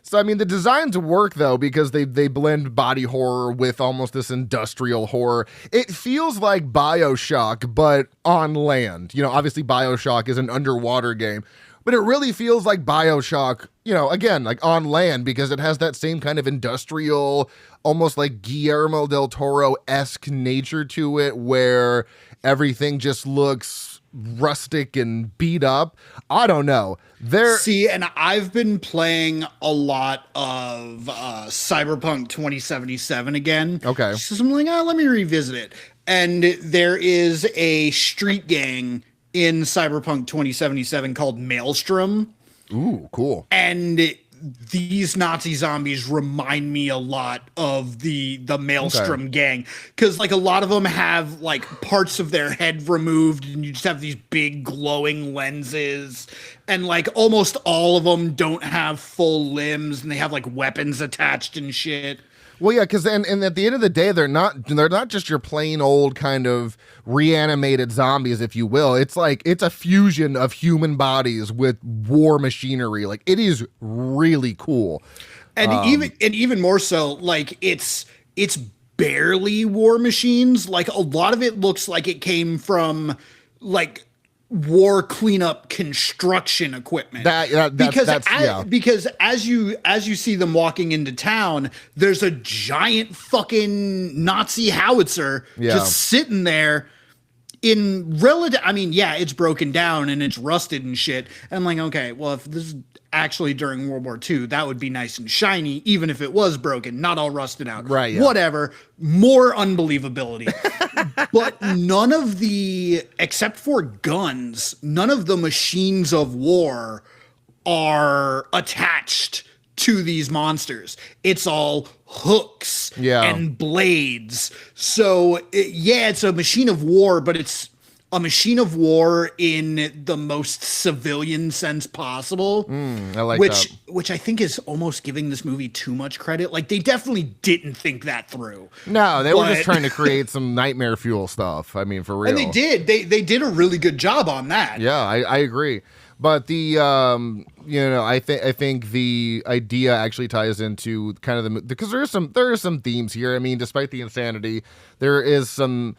So, I mean, the designs work, though, because they blend body horror with almost this industrial horror. It feels like BioShock, but on land. Obviously, BioShock is an underwater game. But it really feels like BioShock, again, like on land, because it has that same kind of industrial, almost like Guillermo del Toro-esque nature to it, where everything just looks rustic and beat up. I don't know. And I've been playing a lot of Cyberpunk 2077 again. Okay. So I'm like, let me revisit it. And there is a street gang in Cyberpunk 2077 called Maelstrom. Ooh, cool. And these Nazi zombies remind me a lot of the Maelstrom gang, because like a lot of them have like parts of their head removed and you just have these big glowing lenses, and like almost all of them don't have full limbs and they have like weapons attached and shit. Well, yeah, because and at the end of the day, they're not just your plain old kind of reanimated zombies, if you will. It's like it's a fusion of human bodies with war machinery. Like, it is really cool, and even more so, like it's barely war machines. Like a lot of it looks like it came from like war cleanup construction equipment. Because as you see them walking into town, there's a giant fucking Nazi howitzer just sitting there in relative. I mean, yeah, it's broken down and it's rusted and shit. And I'm like, okay, well, if this is actually during World War II, that would be nice and shiny, even if it was broken, not all rusted out. Right. Yeah. Whatever. More unbelievability. But none of except for guns, none of the machines of war are attached to these monsters. It's all hooks and blades. So it's a machine of war, but it's a machine of war in the most civilian sense possible. I like that. Which I think is almost giving this movie too much credit. Like, they definitely didn't think that through. No, they were just trying to create some nightmare fuel stuff. I mean, for real. And they did. They did a really good job on that. Yeah, I agree. But the I think the idea actually ties into kind of because there are some themes here. I mean, despite the insanity, there is some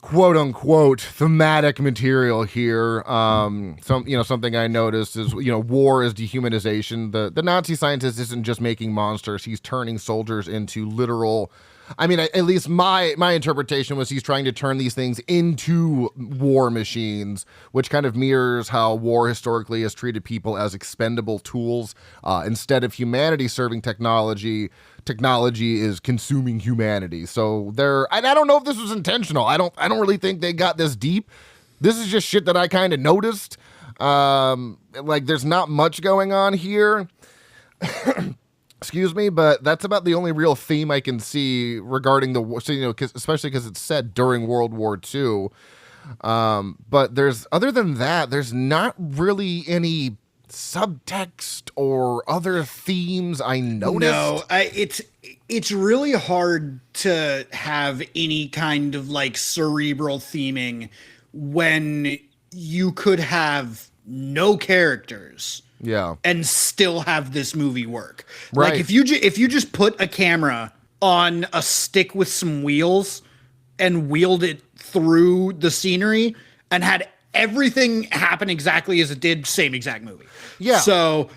quote unquote thematic material here. Something I noticed is, war is dehumanization. The Nazi scientist isn't just making monsters, he's turning soldiers into literal, I mean, at least my interpretation was he's trying to turn these things into war machines, which kind of mirrors how war historically has treated people as expendable tools. Instead of humanity serving technology is consuming humanity. So and I don't know if this was intentional. I don't really think they got this deep. This is just shit that I kind of noticed. Like, there's not much going on here. Excuse me, but that's about the only real theme I can see regarding the war, especially because it's set during World War II. But other than that, there's not really any subtext or other themes I noticed. No, it's really hard to have any kind of like cerebral theming when you could have no characters. Yeah. And still have this movie work. Right. Like, if you just put a camera on a stick with some wheels and wheeled it through the scenery and had everything happen exactly as it did, same exact movie. Yeah. So,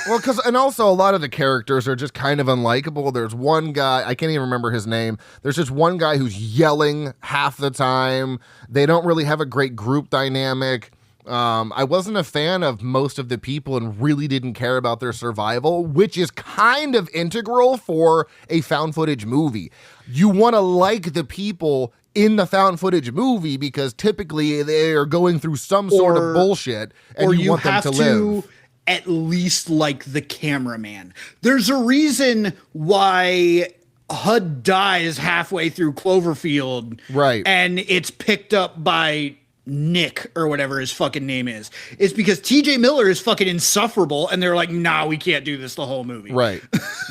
well, and also a lot of the characters are just kind of unlikable. There's one guy, I can't even remember his name. There's just one guy who's yelling half the time. They don't really have a great group dynamic. I wasn't a fan of most of the people and really didn't care about their survival, which is kind of integral for a found footage movie. You want to like the people in the found footage movie because typically they are going through some sort of bullshit and you want them to live. At least like the cameraman. There's a reason why HUD dies halfway through Cloverfield. Right. And it's picked up by Nick or whatever his fucking name is. It's because TJ Miller is fucking insufferable and they're like, nah, we can't do this the whole movie. Right.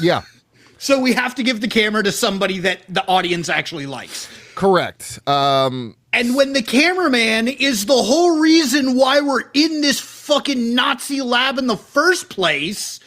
Yeah. So we have to give the camera to somebody that the audience actually likes. Correct. And when the cameraman is the whole reason why we're in this fucking Nazi lab in the first place,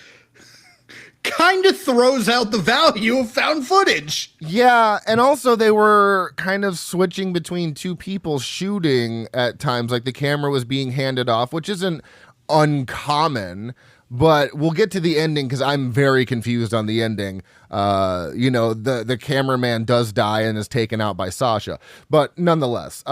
kind of throws out the value of found footage. Yeah, and also they were kind of switching between two people shooting at times, like the camera was being handed off, which isn't uncommon, but we'll get to the ending because I'm very confused on the ending. The cameraman does die and is taken out by Sasha, but nonetheless,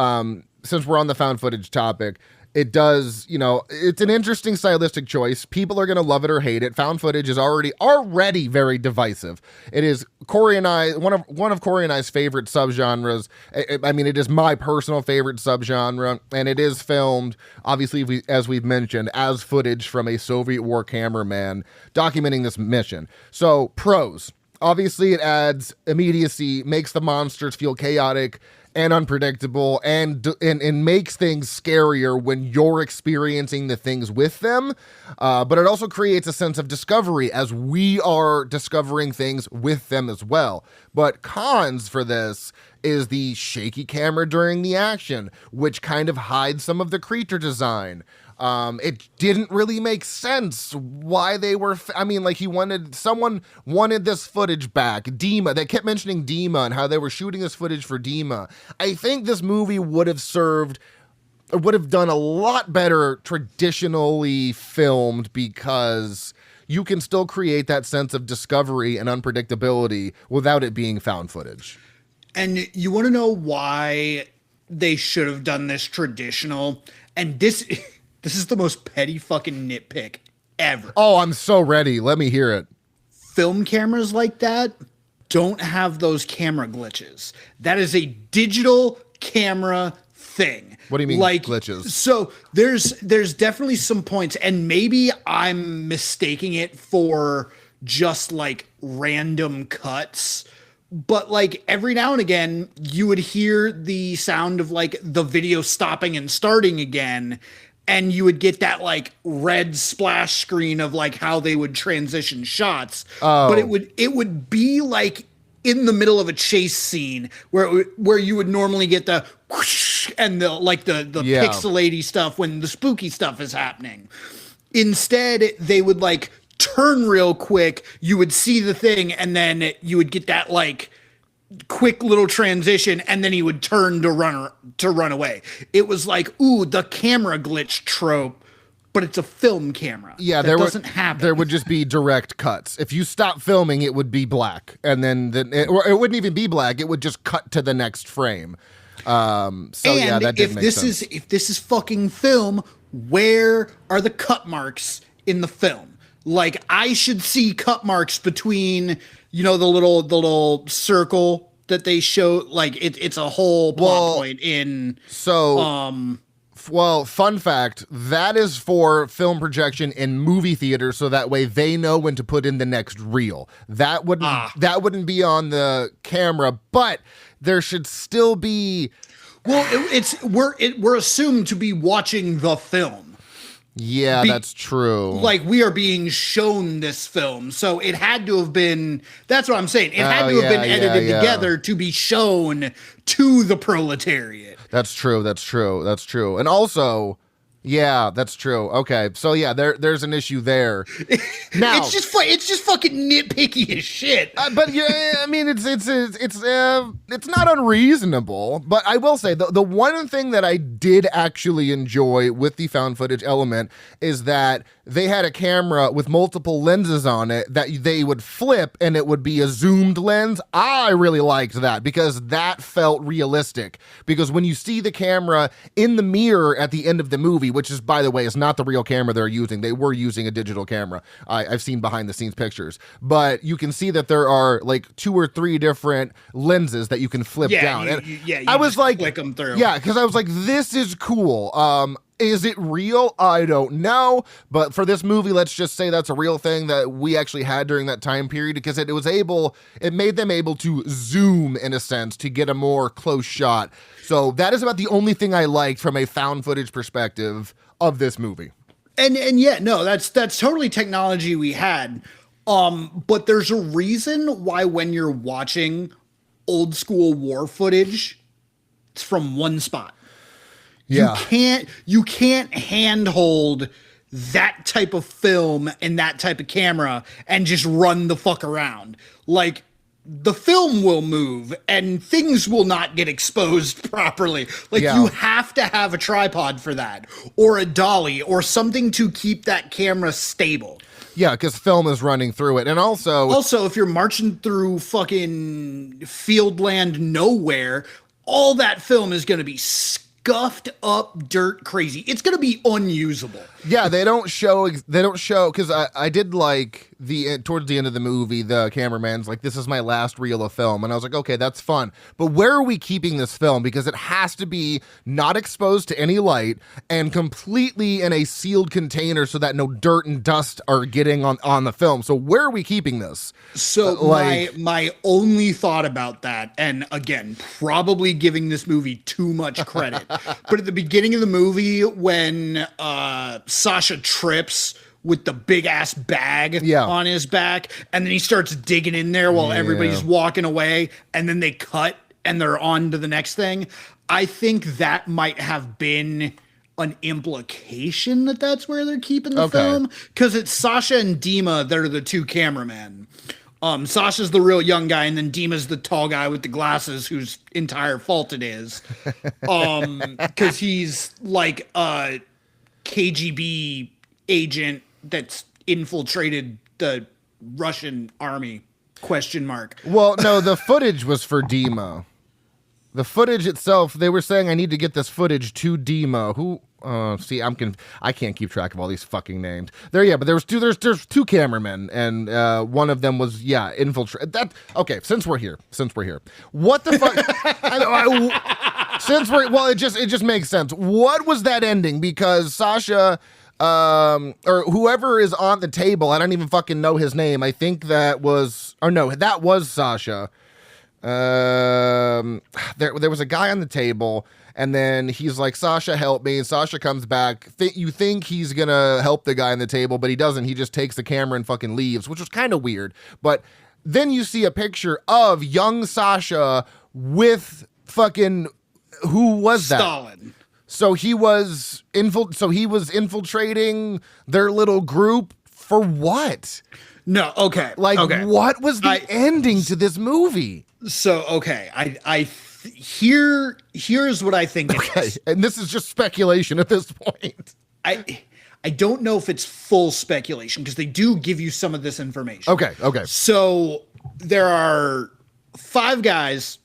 since we're on the found footage topic, it does, it's an interesting stylistic choice. People are going to love it or hate it. Found footage is already very divisive. It is Cory and I, one of Cory and I's favorite subgenres. It is my personal favorite subgenre, and it is filmed, obviously, as we've mentioned, as footage from a Soviet war cameraman documenting this mission. So, pros. Obviously, it adds immediacy, makes the monsters feel chaotic and unpredictable, and makes things scarier when you're experiencing the things with them. But it also creates a sense of discovery as we are discovering things with them as well. But cons for this is the shaky camera during the action, which kind of hides some of the creature design. It didn't really make sense why they were, someone wanted this footage back. Dima, they kept mentioning Dima and how they were shooting this footage for Dima. I think this movie would have done a lot better traditionally filmed, because you can still create that sense of discovery and unpredictability without it being found footage. And you want to know why they should have done this traditional? And this is the most petty fucking nitpick ever. Oh, I'm so ready. Let me hear it. Film cameras like that don't have those camera glitches. That is a digital camera thing. What do you mean glitches? So there's definitely some points, and maybe I'm mistaking it for just like random cuts. But like every now and again, you would hear the sound of like the video stopping and starting again. And you would get that like red splash screen of like how they would transition shots. Oh. But it would be like in the middle of a chase scene where you would normally get the whoosh and the pixelaty stuff when the spooky stuff is happening. Instead, they would like turn real quick. You would see the thing, and then you would get that like quick little transition, and then he would turn to run away. It was like, ooh, the camera glitch trope, but it's a film camera. Yeah, that doesn't happen. There would just be direct cuts. If you stop filming, it would be black, and then it wouldn't even be black. It would just cut to the next frame. That didn't make sense. If this is fucking film, where are the cut marks in the film? Like, I should see cut marks between, the little circle that they show. Like, it's a whole plot point in. So, fun fact, that is for film projection in movie theaters, so that way they know when to put in the next reel. That wouldn't be on the camera, but there should still be. Well, we're assumed to be watching the film. Yeah, that's true. Like, we are being shown this film. So it had to have been, that's what I'm saying. It had to have been edited together to be shown to the proletariat. That's true. And also, yeah, that's true. Okay, so yeah, there's an issue there. Now, it's just fucking nitpicky as shit. But yeah, I mean, it's not unreasonable. But I will say the one thing that I did actually enjoy with the found footage element is that they had a camera with multiple lenses on it that they would flip, and it would be a zoomed lens. I really liked that because that felt realistic. Because when you see the camera in the mirror at the end of the movie, which is, by the way, is not the real camera they're using. They were using a digital camera. I've seen behind the scenes pictures, but you can see that there are like 2 or 3 different lenses that you can flip down. I was like, click them through. Yeah, because I was like, this is cool. Is it real? I don't know. But for this movie, let's just say that's a real thing that we actually had during that time period, because it made them able to zoom, in a sense, to get a more close shot. So that is about the only thing I liked from a found footage perspective of this movie. And yeah, no, that's totally technology we had. But there's a reason why when you're watching old school war footage, it's from one spot. Yeah. You can't handhold that type of film and that type of camera and just run the fuck around. Like, the film will move and things will not get exposed properly. Like, you have to have a tripod for that, or a dolly, or something to keep that camera stable. Yeah, because film is running through it. And also, if you're marching through fucking Fieldland nowhere, all that film is going to be scuffed up dirt crazy. It's going to be unusable. Yeah, they don't show, because I did like towards the end of the movie, the cameraman's like, this is my last reel of film. And I was like, okay, that's fun. But where are we keeping this film? Because it has to be not exposed to any light and completely in a sealed container so that no dirt and dust are getting on the film. So where are we keeping this? So my only thought about that, and again, probably giving this movie too much credit, but at the beginning of the movie when Sasha trips with the big ass bag on his back, and then he starts digging in there while everybody's walking away, and then they cut and they're on to the next thing. I think that might have been an implication that that's where they're keeping the film, because it's Sasha and Dima that are the two cameramen. Sasha's the real young guy, and then Dima's the tall guy with the glasses whose entire fault it is. Because he's like a KGB agent that's infiltrated the Russian army, ? Well, no, the footage was for Dima. The footage itself, they were saying, I need to get this footage to Dima. Who? I can't keep track of all these fucking names. But there's two cameramen, and one of them was infiltrate. Okay, since we're here, what the fuck? It just makes sense. What was that ending? Because Sasha, or whoever is on the table, I don't even fucking know his name. I think that was Sasha. There was a guy on the table, and then he's like, Sasha, help me. And Sasha comes back. You think he's gonna help the guy on the table, but he doesn't. He just takes the camera and fucking leaves, which was kind of weird. But then you see a picture of young Sasha with fucking, who was that? Stalin. So he was infiltrating their little group for what? No, okay. What was the ending to this movie? So, okay, here's what I think it is. And this is just speculation at this point. I don't know if it's full speculation, because they do give you some of this information. Okay. So there are 5 guys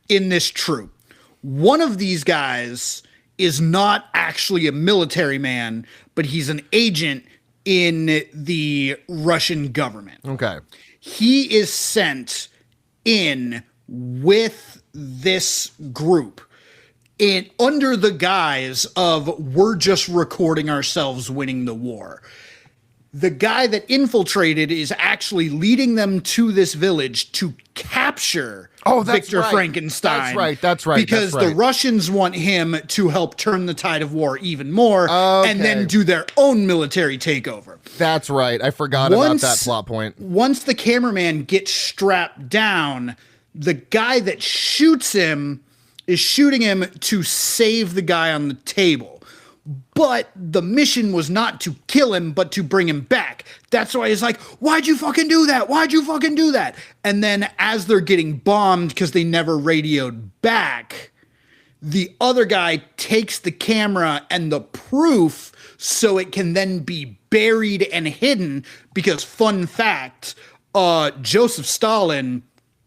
in this troop. One of these guys is not actually a military man, but he's an agent in the Russian government. Okay. He is sent in with this group under the guise of, we're just recording ourselves winning the war. The guy that infiltrated is actually leading them to this village to capture Victor Frankenstein. That's right. Because the Russians want him to help turn the tide of war even more, and then do their own military takeover. That's right. I forgot about that plot point. Once the cameraman gets strapped down, the guy that shoots him is shooting him to save the guy on the table. But the mission was not to kill him, but to bring him back. That's why he's like, why'd you fucking do that? Why'd you fucking do that? And then as they're getting bombed because they never radioed back, the other guy takes the camera and the proof so it can then be buried and hidden, because, fun fact, Joseph Stalin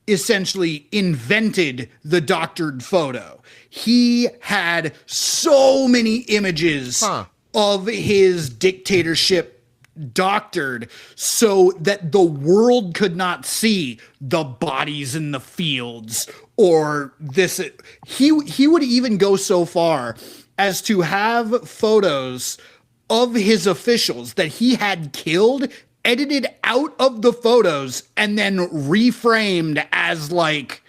essentially invented the doctored photo. He had so many images of his dictatorship doctored so that the world could not see the bodies in the fields or this. He would even go so far as to have photos of his officials that he had killed edited out of the photos and then reframed as like,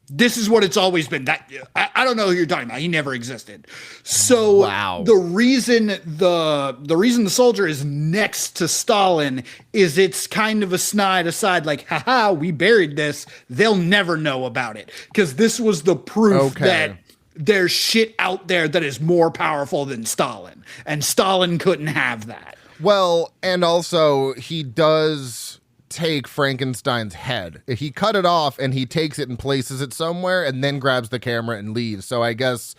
this is what it's always been. That I don't know who you're talking about. He never existed. So wow. the reason the soldier is next to Stalin is it's kind of a snide aside, like, haha, we buried this. They'll never know about it. Because this was the proof that there's shit out there that is more powerful than Stalin. And Stalin couldn't have that. Well, and also he does take Frankenstein's head. He cut it off and he takes it and places it somewhere and then grabs the camera and leaves. So I guess,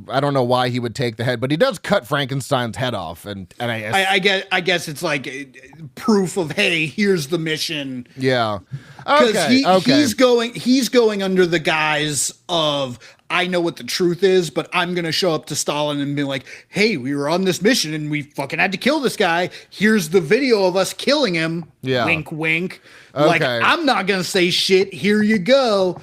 I don't know why he would take the head, but he does cut Frankenstein's head off. And I guess it's like proof of, hey, here's the mission. Yeah. Because he's going under the guise of, I know what the truth is, but I'm going to show up to Stalin and be like, hey, we were on this mission and we fucking had to kill this guy. Here's the video of us killing him. Yeah. Wink, wink. Okay. Like, I'm not going to say shit. Here you go.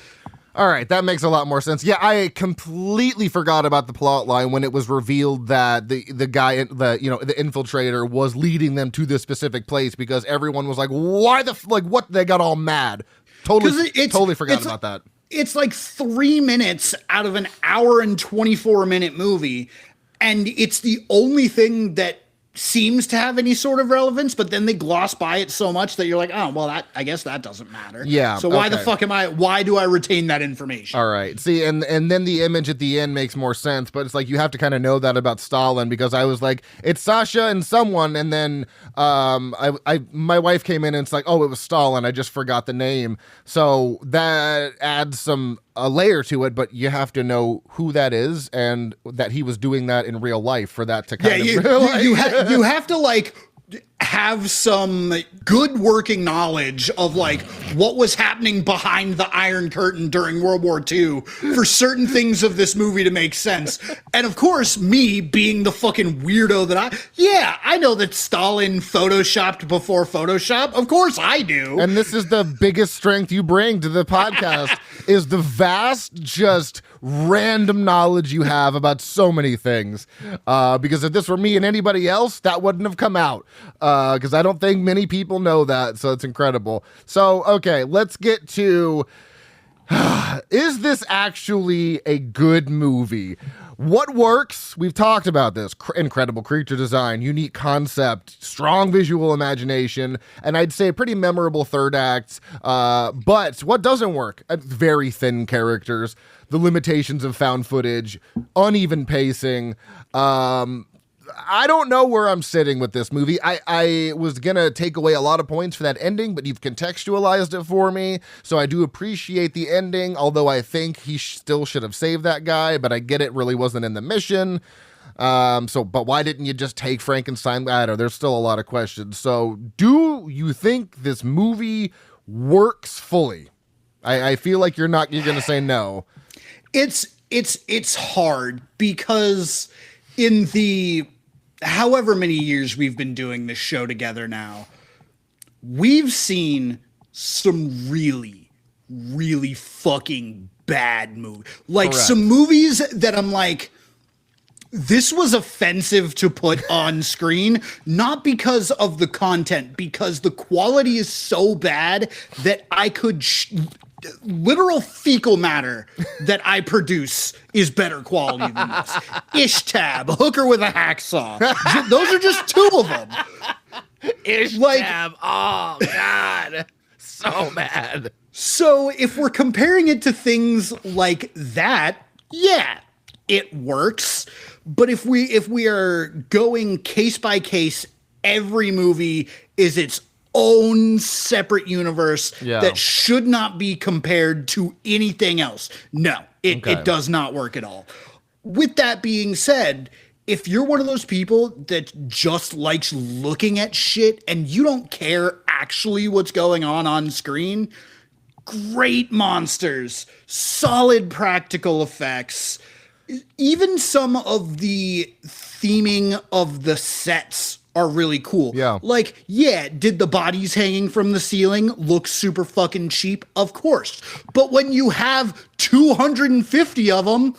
All right, that makes a lot more sense. Yeah, I completely forgot about the plot line when it was revealed that the guy, the infiltrator was leading them to this specific place, because everyone was like, why what? They got all mad. Totally forgot about that. It's like 3 minutes out of an hour and 24-minute movie, and it's the only thing that seems to have any sort of relevance, but then they gloss by it so much that you're like, oh, well, I guess that doesn't matter. Yeah. So why the fuck why do I retain that information? All right. See, and then the image at the end makes more sense, but it's like, you have to kind of know that about Stalin, because I was like, it's Sasha and someone, and then my wife came in and it's like, oh, it was Stalin. I just forgot the name. So that adds a layer to it, but you have to know who that is and that he was doing that in real life for that to kind of you have to like have some good working knowledge of like what was happening behind the Iron Curtain during World War II for certain things of this movie to make sense. And of course, me being the fucking weirdo that I know that Stalin photoshopped before Photoshop. Of course I do. And this is the biggest strength you bring to the podcast is the vast, just random knowledge you have about so many things. Because if this were me and anybody else, that wouldn't have come out. Because I don't think many people know that, so it's incredible. So, okay, let's get to, is this actually a good movie? What works? We've talked about this. Incredible creature design, unique concept, strong visual imagination, and I'd say a pretty memorable third act. But what doesn't work? Very thin characters, the limitations of found footage, uneven pacing, I don't know where I'm sitting with this movie. I was going to take away a lot of points for that ending, but you've contextualized it for me. So I do appreciate the ending, although I think he still should have saved that guy, but I get it really wasn't in the mission. But why didn't you just take Frankenstein? I don't know. There's still a lot of questions. So do you think this movie works fully? I feel like you're going to say no. It's hard because in the however many years we've been doing this show together now, we've seen some really, really fucking bad movies. Like Correct. Some movies that I'm like, this was offensive to put on screen, not because of the content, because the quality is so bad that I could literal fecal matter that I produce is better quality than this. Ishtab, Hooker with a Hacksaw. Those are just two of them. Ishtab, oh God, so bad. So if we're comparing it to things like that, yeah, it works. But if we are going case by case, every movie is its own separate universe that should not be compared to anything else. No, it does not work at all. With that being said, if you're one of those people that just likes looking at shit and you don't care actually what's going on screen, great monsters, solid practical effects, even some of the theming of the sets are really cool. Yeah. Like, did the bodies hanging from the ceiling look super fucking cheap? Of course. But when you have 250 of them,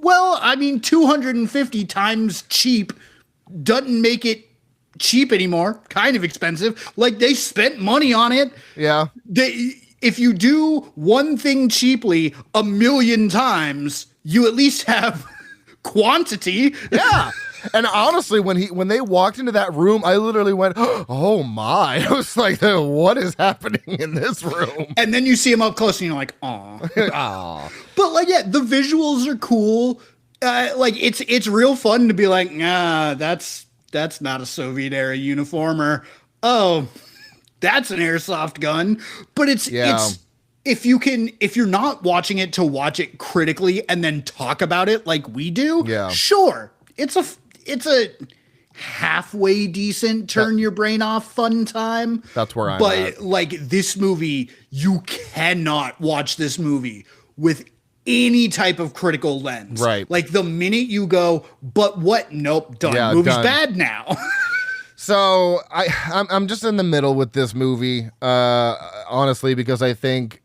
Well, I mean, 250 times cheap doesn't make it cheap anymore. Kind of expensive. Like, they spent money on it. Yeah. If you do one thing cheaply 1,000,000 times, you at least have quantity. Yeah. And honestly, when they walked into that room, I literally went, "Oh my!" I was like, "What is happening in this room?" And then you see him up close, and you're like, "Aw, aw." But like, yeah, the visuals are cool. Like, it's real fun to be like, "Nah, that's not a Soviet era uniform," or "Oh, that's an airsoft gun." But it's if you're not watching it to watch it critically and then talk about it like we do, sure, it's a halfway decent turn your brain off fun time. That's where I'm at. But like, this movie, you cannot watch this movie with any type of critical lens. Right. Like, the minute you go, but what? Nope, done. Yeah, Movie's done. bad now. So I'm just in the middle with this movie, honestly, because I think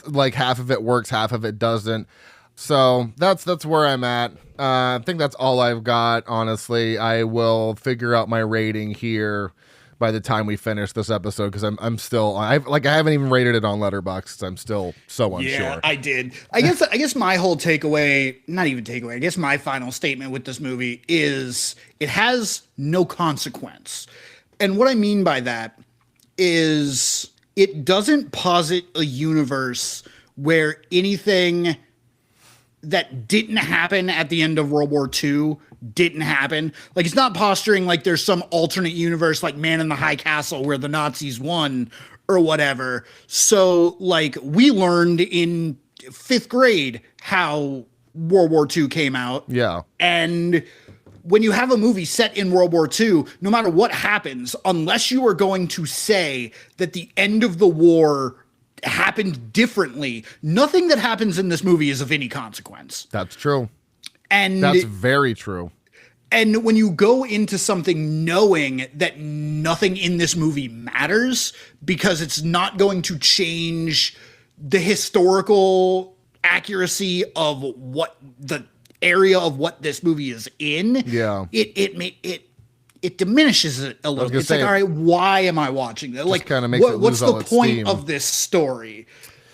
like half of it works, half of it doesn't. So that's where I'm at. I think that's all I've got. Honestly, I will figure out my rating here by the time we finish this episode, because I'm still I haven't even rated it on Letterboxd. I'm still so unsure. Yeah, I did. I guess my whole takeaway, not even takeaway, I guess my final statement with this movie is it has no consequence. And what I mean by that is it doesn't posit a universe where anything that didn't happen at the end of World War II didn't happen. Like, it's not posturing like there's some alternate universe like Man in the High Castle where the Nazis won or whatever. So, like, we learned in 5th grade how World War II came out. Yeah. And when you have a movie set in World War II, no matter what happens, unless you are going to say that the end of the war happened differently, nothing that happens in this movie is of any consequence. That's true. And that's very true. And when you go into something knowing that nothing in this movie matters because it's not going to change the historical accuracy of what the area of what this movie is in, it diminishes it a little. It's like, all right, why am I watching that? Like, what's the point of this story?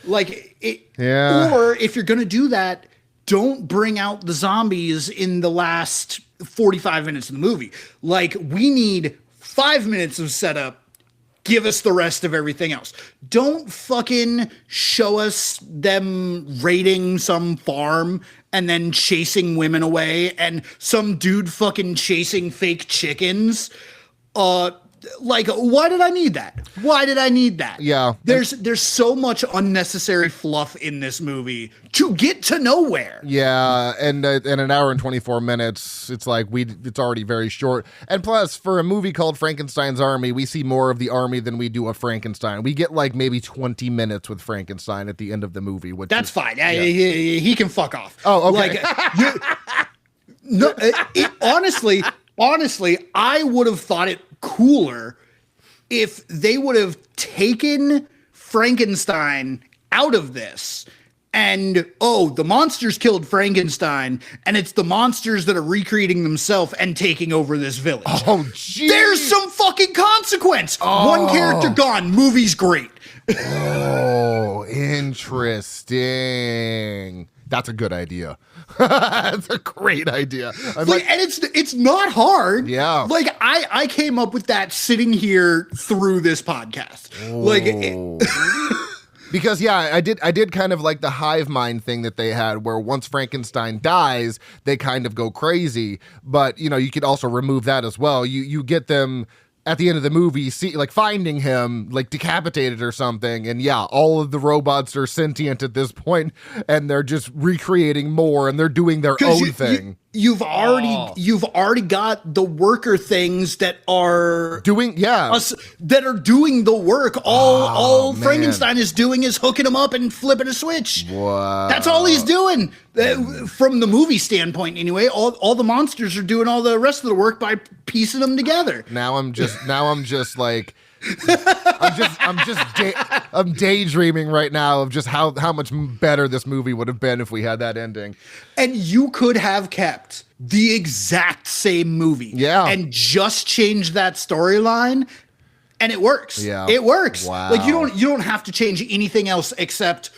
Like, or if you're going to do that, don't bring out the zombies in the last 45 minutes of the movie. Like, we need 5 minutes of setup. Give us the rest of everything else. Don't fucking show us them raiding some farm and then chasing women away and some dude fucking chasing fake chickens. Like, why did I need that? Why did I need that? Yeah. There's so much unnecessary fluff in this movie to get to nowhere. Yeah, and in an hour and 24 minutes, it's like it's already very short. And plus, for a movie called Frankenstein's Army, we see more of the army than we do of Frankenstein. We get like maybe 20 minutes with Frankenstein at the end of the movie. That's fine. Yeah. He can fuck off. Oh, okay. Honestly, I would have thought it cooler if they would have taken Frankenstein out of this and, the monsters killed Frankenstein and it's the monsters that are recreating themselves and taking over this village. Oh, geez. There's some fucking consequence. One character gone. Movie's great. Oh, interesting. That's a good idea. That's a great idea. And it's not hard. Yeah. Like, I came up with that sitting here through this podcast. Because I did kind of like the hive mind thing that they had, where once Frankenstein dies, they kind of go crazy. But you could also remove that as well. You get them at the end of the movie, finding him like decapitated or something, and all of the robots are sentient at this point, and they're just recreating more, and they're doing their own thing. You've already got the worker things that are doing that are doing the work. All Frankenstein is doing is hooking them up and flipping a switch. Wow. That's all he's doing. From the movie standpoint, anyway. All the monsters are doing all the rest of the work by piecing them together. Now I'm just like I'm daydreaming right now of just how much better this movie would have been if we had that ending. And you could have kept the exact same movie. Yeah. And just changed that storyline. And it works. Yeah. It works. Wow. Like you don't have to change anything else except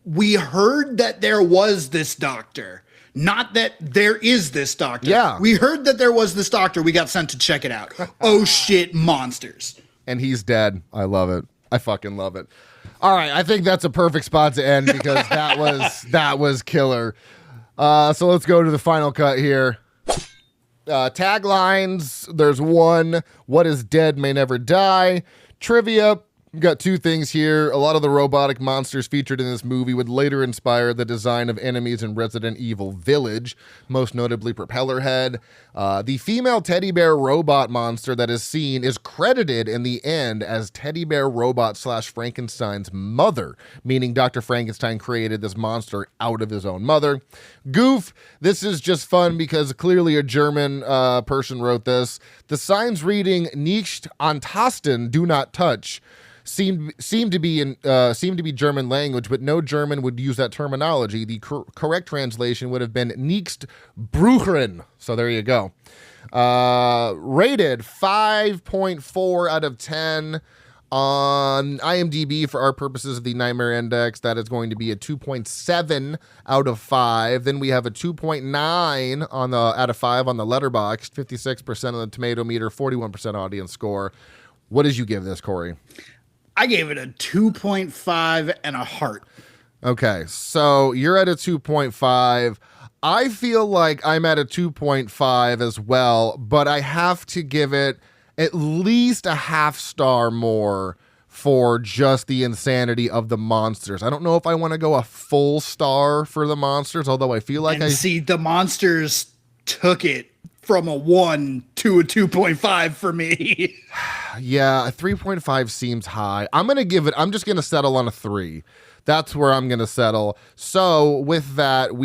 we heard that there was this doctor. Not that there is this doctor. Yeah. We heard that there was this doctor. We got sent to check it out. Oh shit, monsters. And he's dead. I love it. I fucking love it. All right, I think that's a perfect spot to end because that was killer. So let's go to the final cut here. Taglines. There's one. What is dead may never die. Trivia. We've got two things here. A lot of the robotic monsters featured in this movie would later inspire the design of enemies in Resident Evil Village, most notably Propellerhead. The female teddy bear robot monster that is seen is credited in the end as teddy bear robot / Frankenstein's mother, meaning Dr. Frankenstein created this monster out of his own mother. Goof, this is just fun because clearly a German person wrote this. The signs reading "Nicht antasten," do not touch, seemed to be German language, but no German would use that terminology. The correct translation would have been "Nicht brüchen." So there you go. Rated 5.4 out of 10 on IMDb for our purposes of the Nightmare Index. That is going to be a 2.7 out of 5. Then we have a 2.9 out of 5 on the Letterboxd, 56% on the Tomato Meter, 41% audience score. What did you give this, Cory? I gave it a 2.5 and a heart. Okay, so you're at a 2.5. I feel like I'm at a 2.5 as well, but I have to give it at least a half star more for just the insanity of the monsters. I don't know if I want to go a full star for the monsters, although I feel like see, the monsters took it from a 1 to a 2.5 for me. Yeah, a 3.5 seems high. I'm just going to settle on a 3. That's where I'm going to settle. So with that,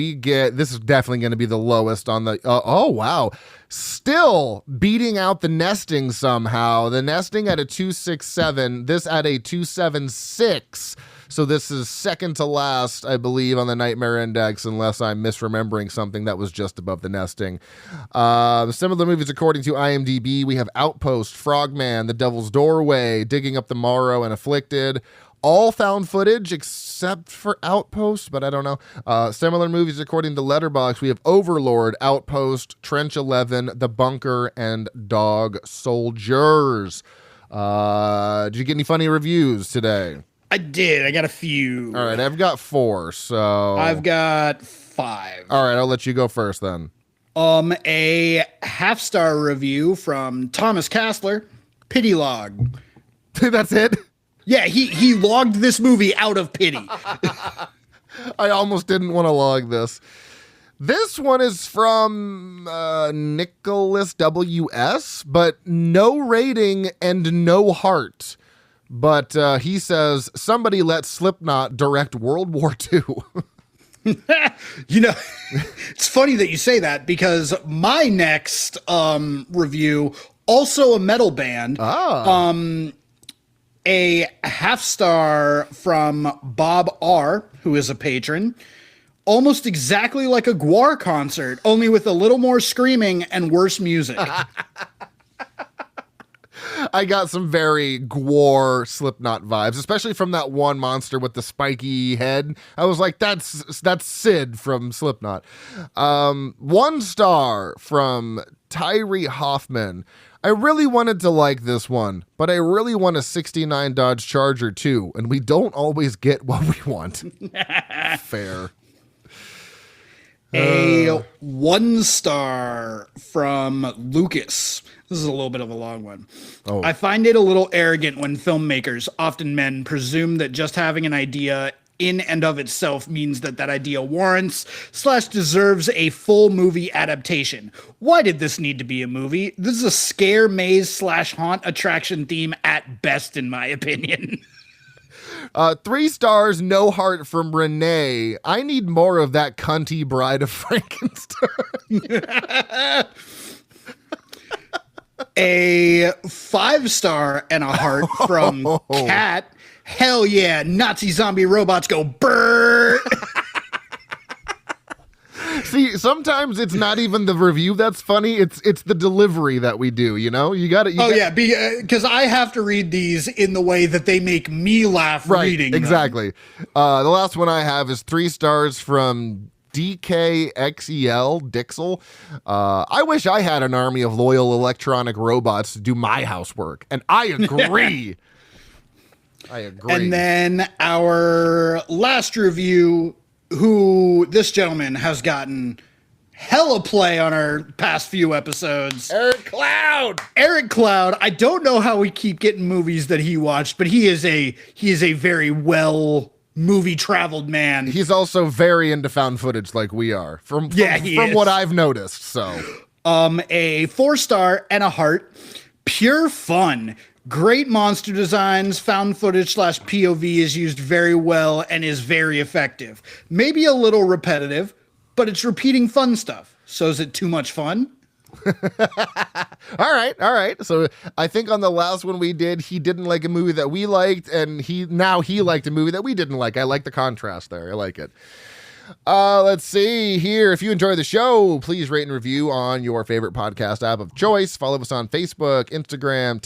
this is definitely going to be the lowest on the, oh wow. Still beating out the nesting somehow. The nesting at a 2.67, this at a 2.76. So this is second to last, I believe, on the Nightmare Index, unless I'm misremembering something that was just above the nesting. Similar movies according to IMDb, we have Outpost, Frogman, The Devil's Doorway, Digging Up the Morrow, and Afflicted. All found footage except for Outpost, but I don't know. Similar movies according to Letterboxd, we have Overlord, Outpost, Trench 11, The Bunker, and Dog Soldiers. Did you get any funny reviews today? I did. I got a few. All right, I've got 4, so... I've got 5. All right, I'll let you go first then. A half-star review from Thomas Kassler, Pity Log. That's it? Yeah, he logged this movie out of pity. I almost didn't want to log this. This one is from Nicholas W.S., but no rating and no heart. But he says, somebody let Slipknot direct World War II. You know, it's funny that you say that because my next review, also a metal band, a half-star from Bob R., who is a patron, almost exactly like a Gwar concert, only with a little more screaming and worse music. I got some very Gwar Slipknot vibes, especially from that one monster with the spiky head. I was like, that's Sid from Slipknot. 1 star from Tyree Hoffman. I really wanted to like this one, but I really want a 69 Dodge Charger too, and we don't always get what we want. Fair. A 1 star from Lucas. This is a little bit of a long one. Oh. I find it a little arrogant when filmmakers, often men, presume that just having an idea in and of itself means that idea warrants / deserves a full movie adaptation. Why did this need to be a movie? This is a scare maze / haunt attraction theme at best, in my opinion. 3 stars, no heart from Renee. I need more of that cunty Bride of Frankenstein. A 5-star and a heart from Cat. Hell yeah, Nazi zombie robots go brrr. See, sometimes it's not even the review that's funny. It's the delivery that we do, you know? Yeah, because I have to read these in the way that they make me laugh reading them. Exactly. The last one I have is 3 stars from DKXEL Dixel. I wish I had an army of loyal electronic robots to do my housework. And I agree. I agree. And then our last review, who this gentleman has gotten hella play on our past few episodes. Eric Cloud. I don't know how we keep getting movies that he watched, but he is a very well movie traveled man. He's also very into found footage like we are. From what I've noticed. So a 4-star and a heart. Pure fun. Great monster designs, found footage / POV is used very well and is very effective. Maybe a little repetitive, but it's repeating fun stuff. So is it too much fun? All right. So I think on the last one we did, he didn't like a movie that we liked, and he liked a movie that we didn't like. I like the contrast there. I like it. Let's see here. If you enjoy the show, please rate and review on your favorite podcast app of choice. Follow us on Facebook, Instagram,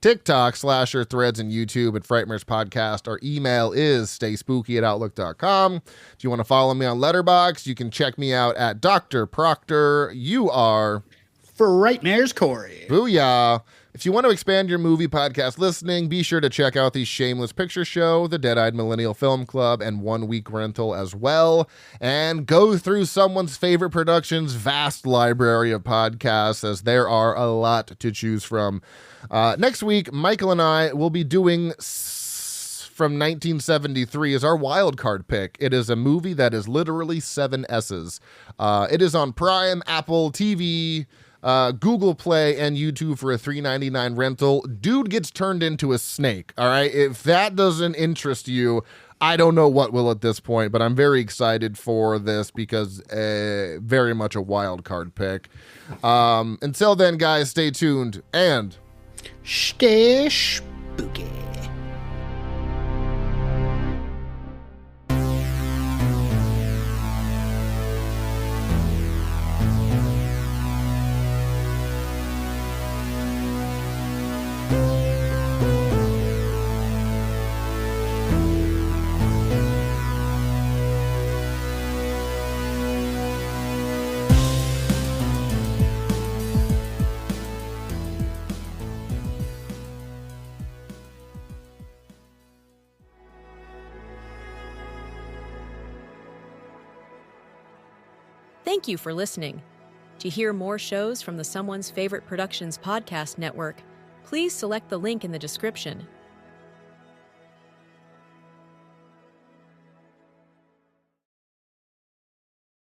TikTok, Slasher, Threads, and YouTube at Frightmares Podcast. Our email is stayspooky@outlook.com. If you want to follow me on Letterboxd, you can check me out at Dr. Proctor. You are Frightmares Cory. Booyah. If you want to expand your movie podcast listening, be sure to check out the Shameless Picture Show, the Dead-Eyed Millennial Film Club, and 1 Week Rental as well. And go through someone's favorite production's vast library of podcasts, as there are a lot to choose from. Next week, Michael and I will be doing from 1973 as our wild card pick. It is a movie that is literally 7 S's. It is on Prime, Apple TV, Google Play, and YouTube for a $3.99 rental. Dude gets turned into a snake. All right. If that doesn't interest you, I don't know what will at this point, but I'm very excited for this because very much a wild card pick. Until then, guys, stay tuned and stay spooky. Thank you for listening. To hear more shows from the Someone's Favorite Productions podcast network, please select the link in the description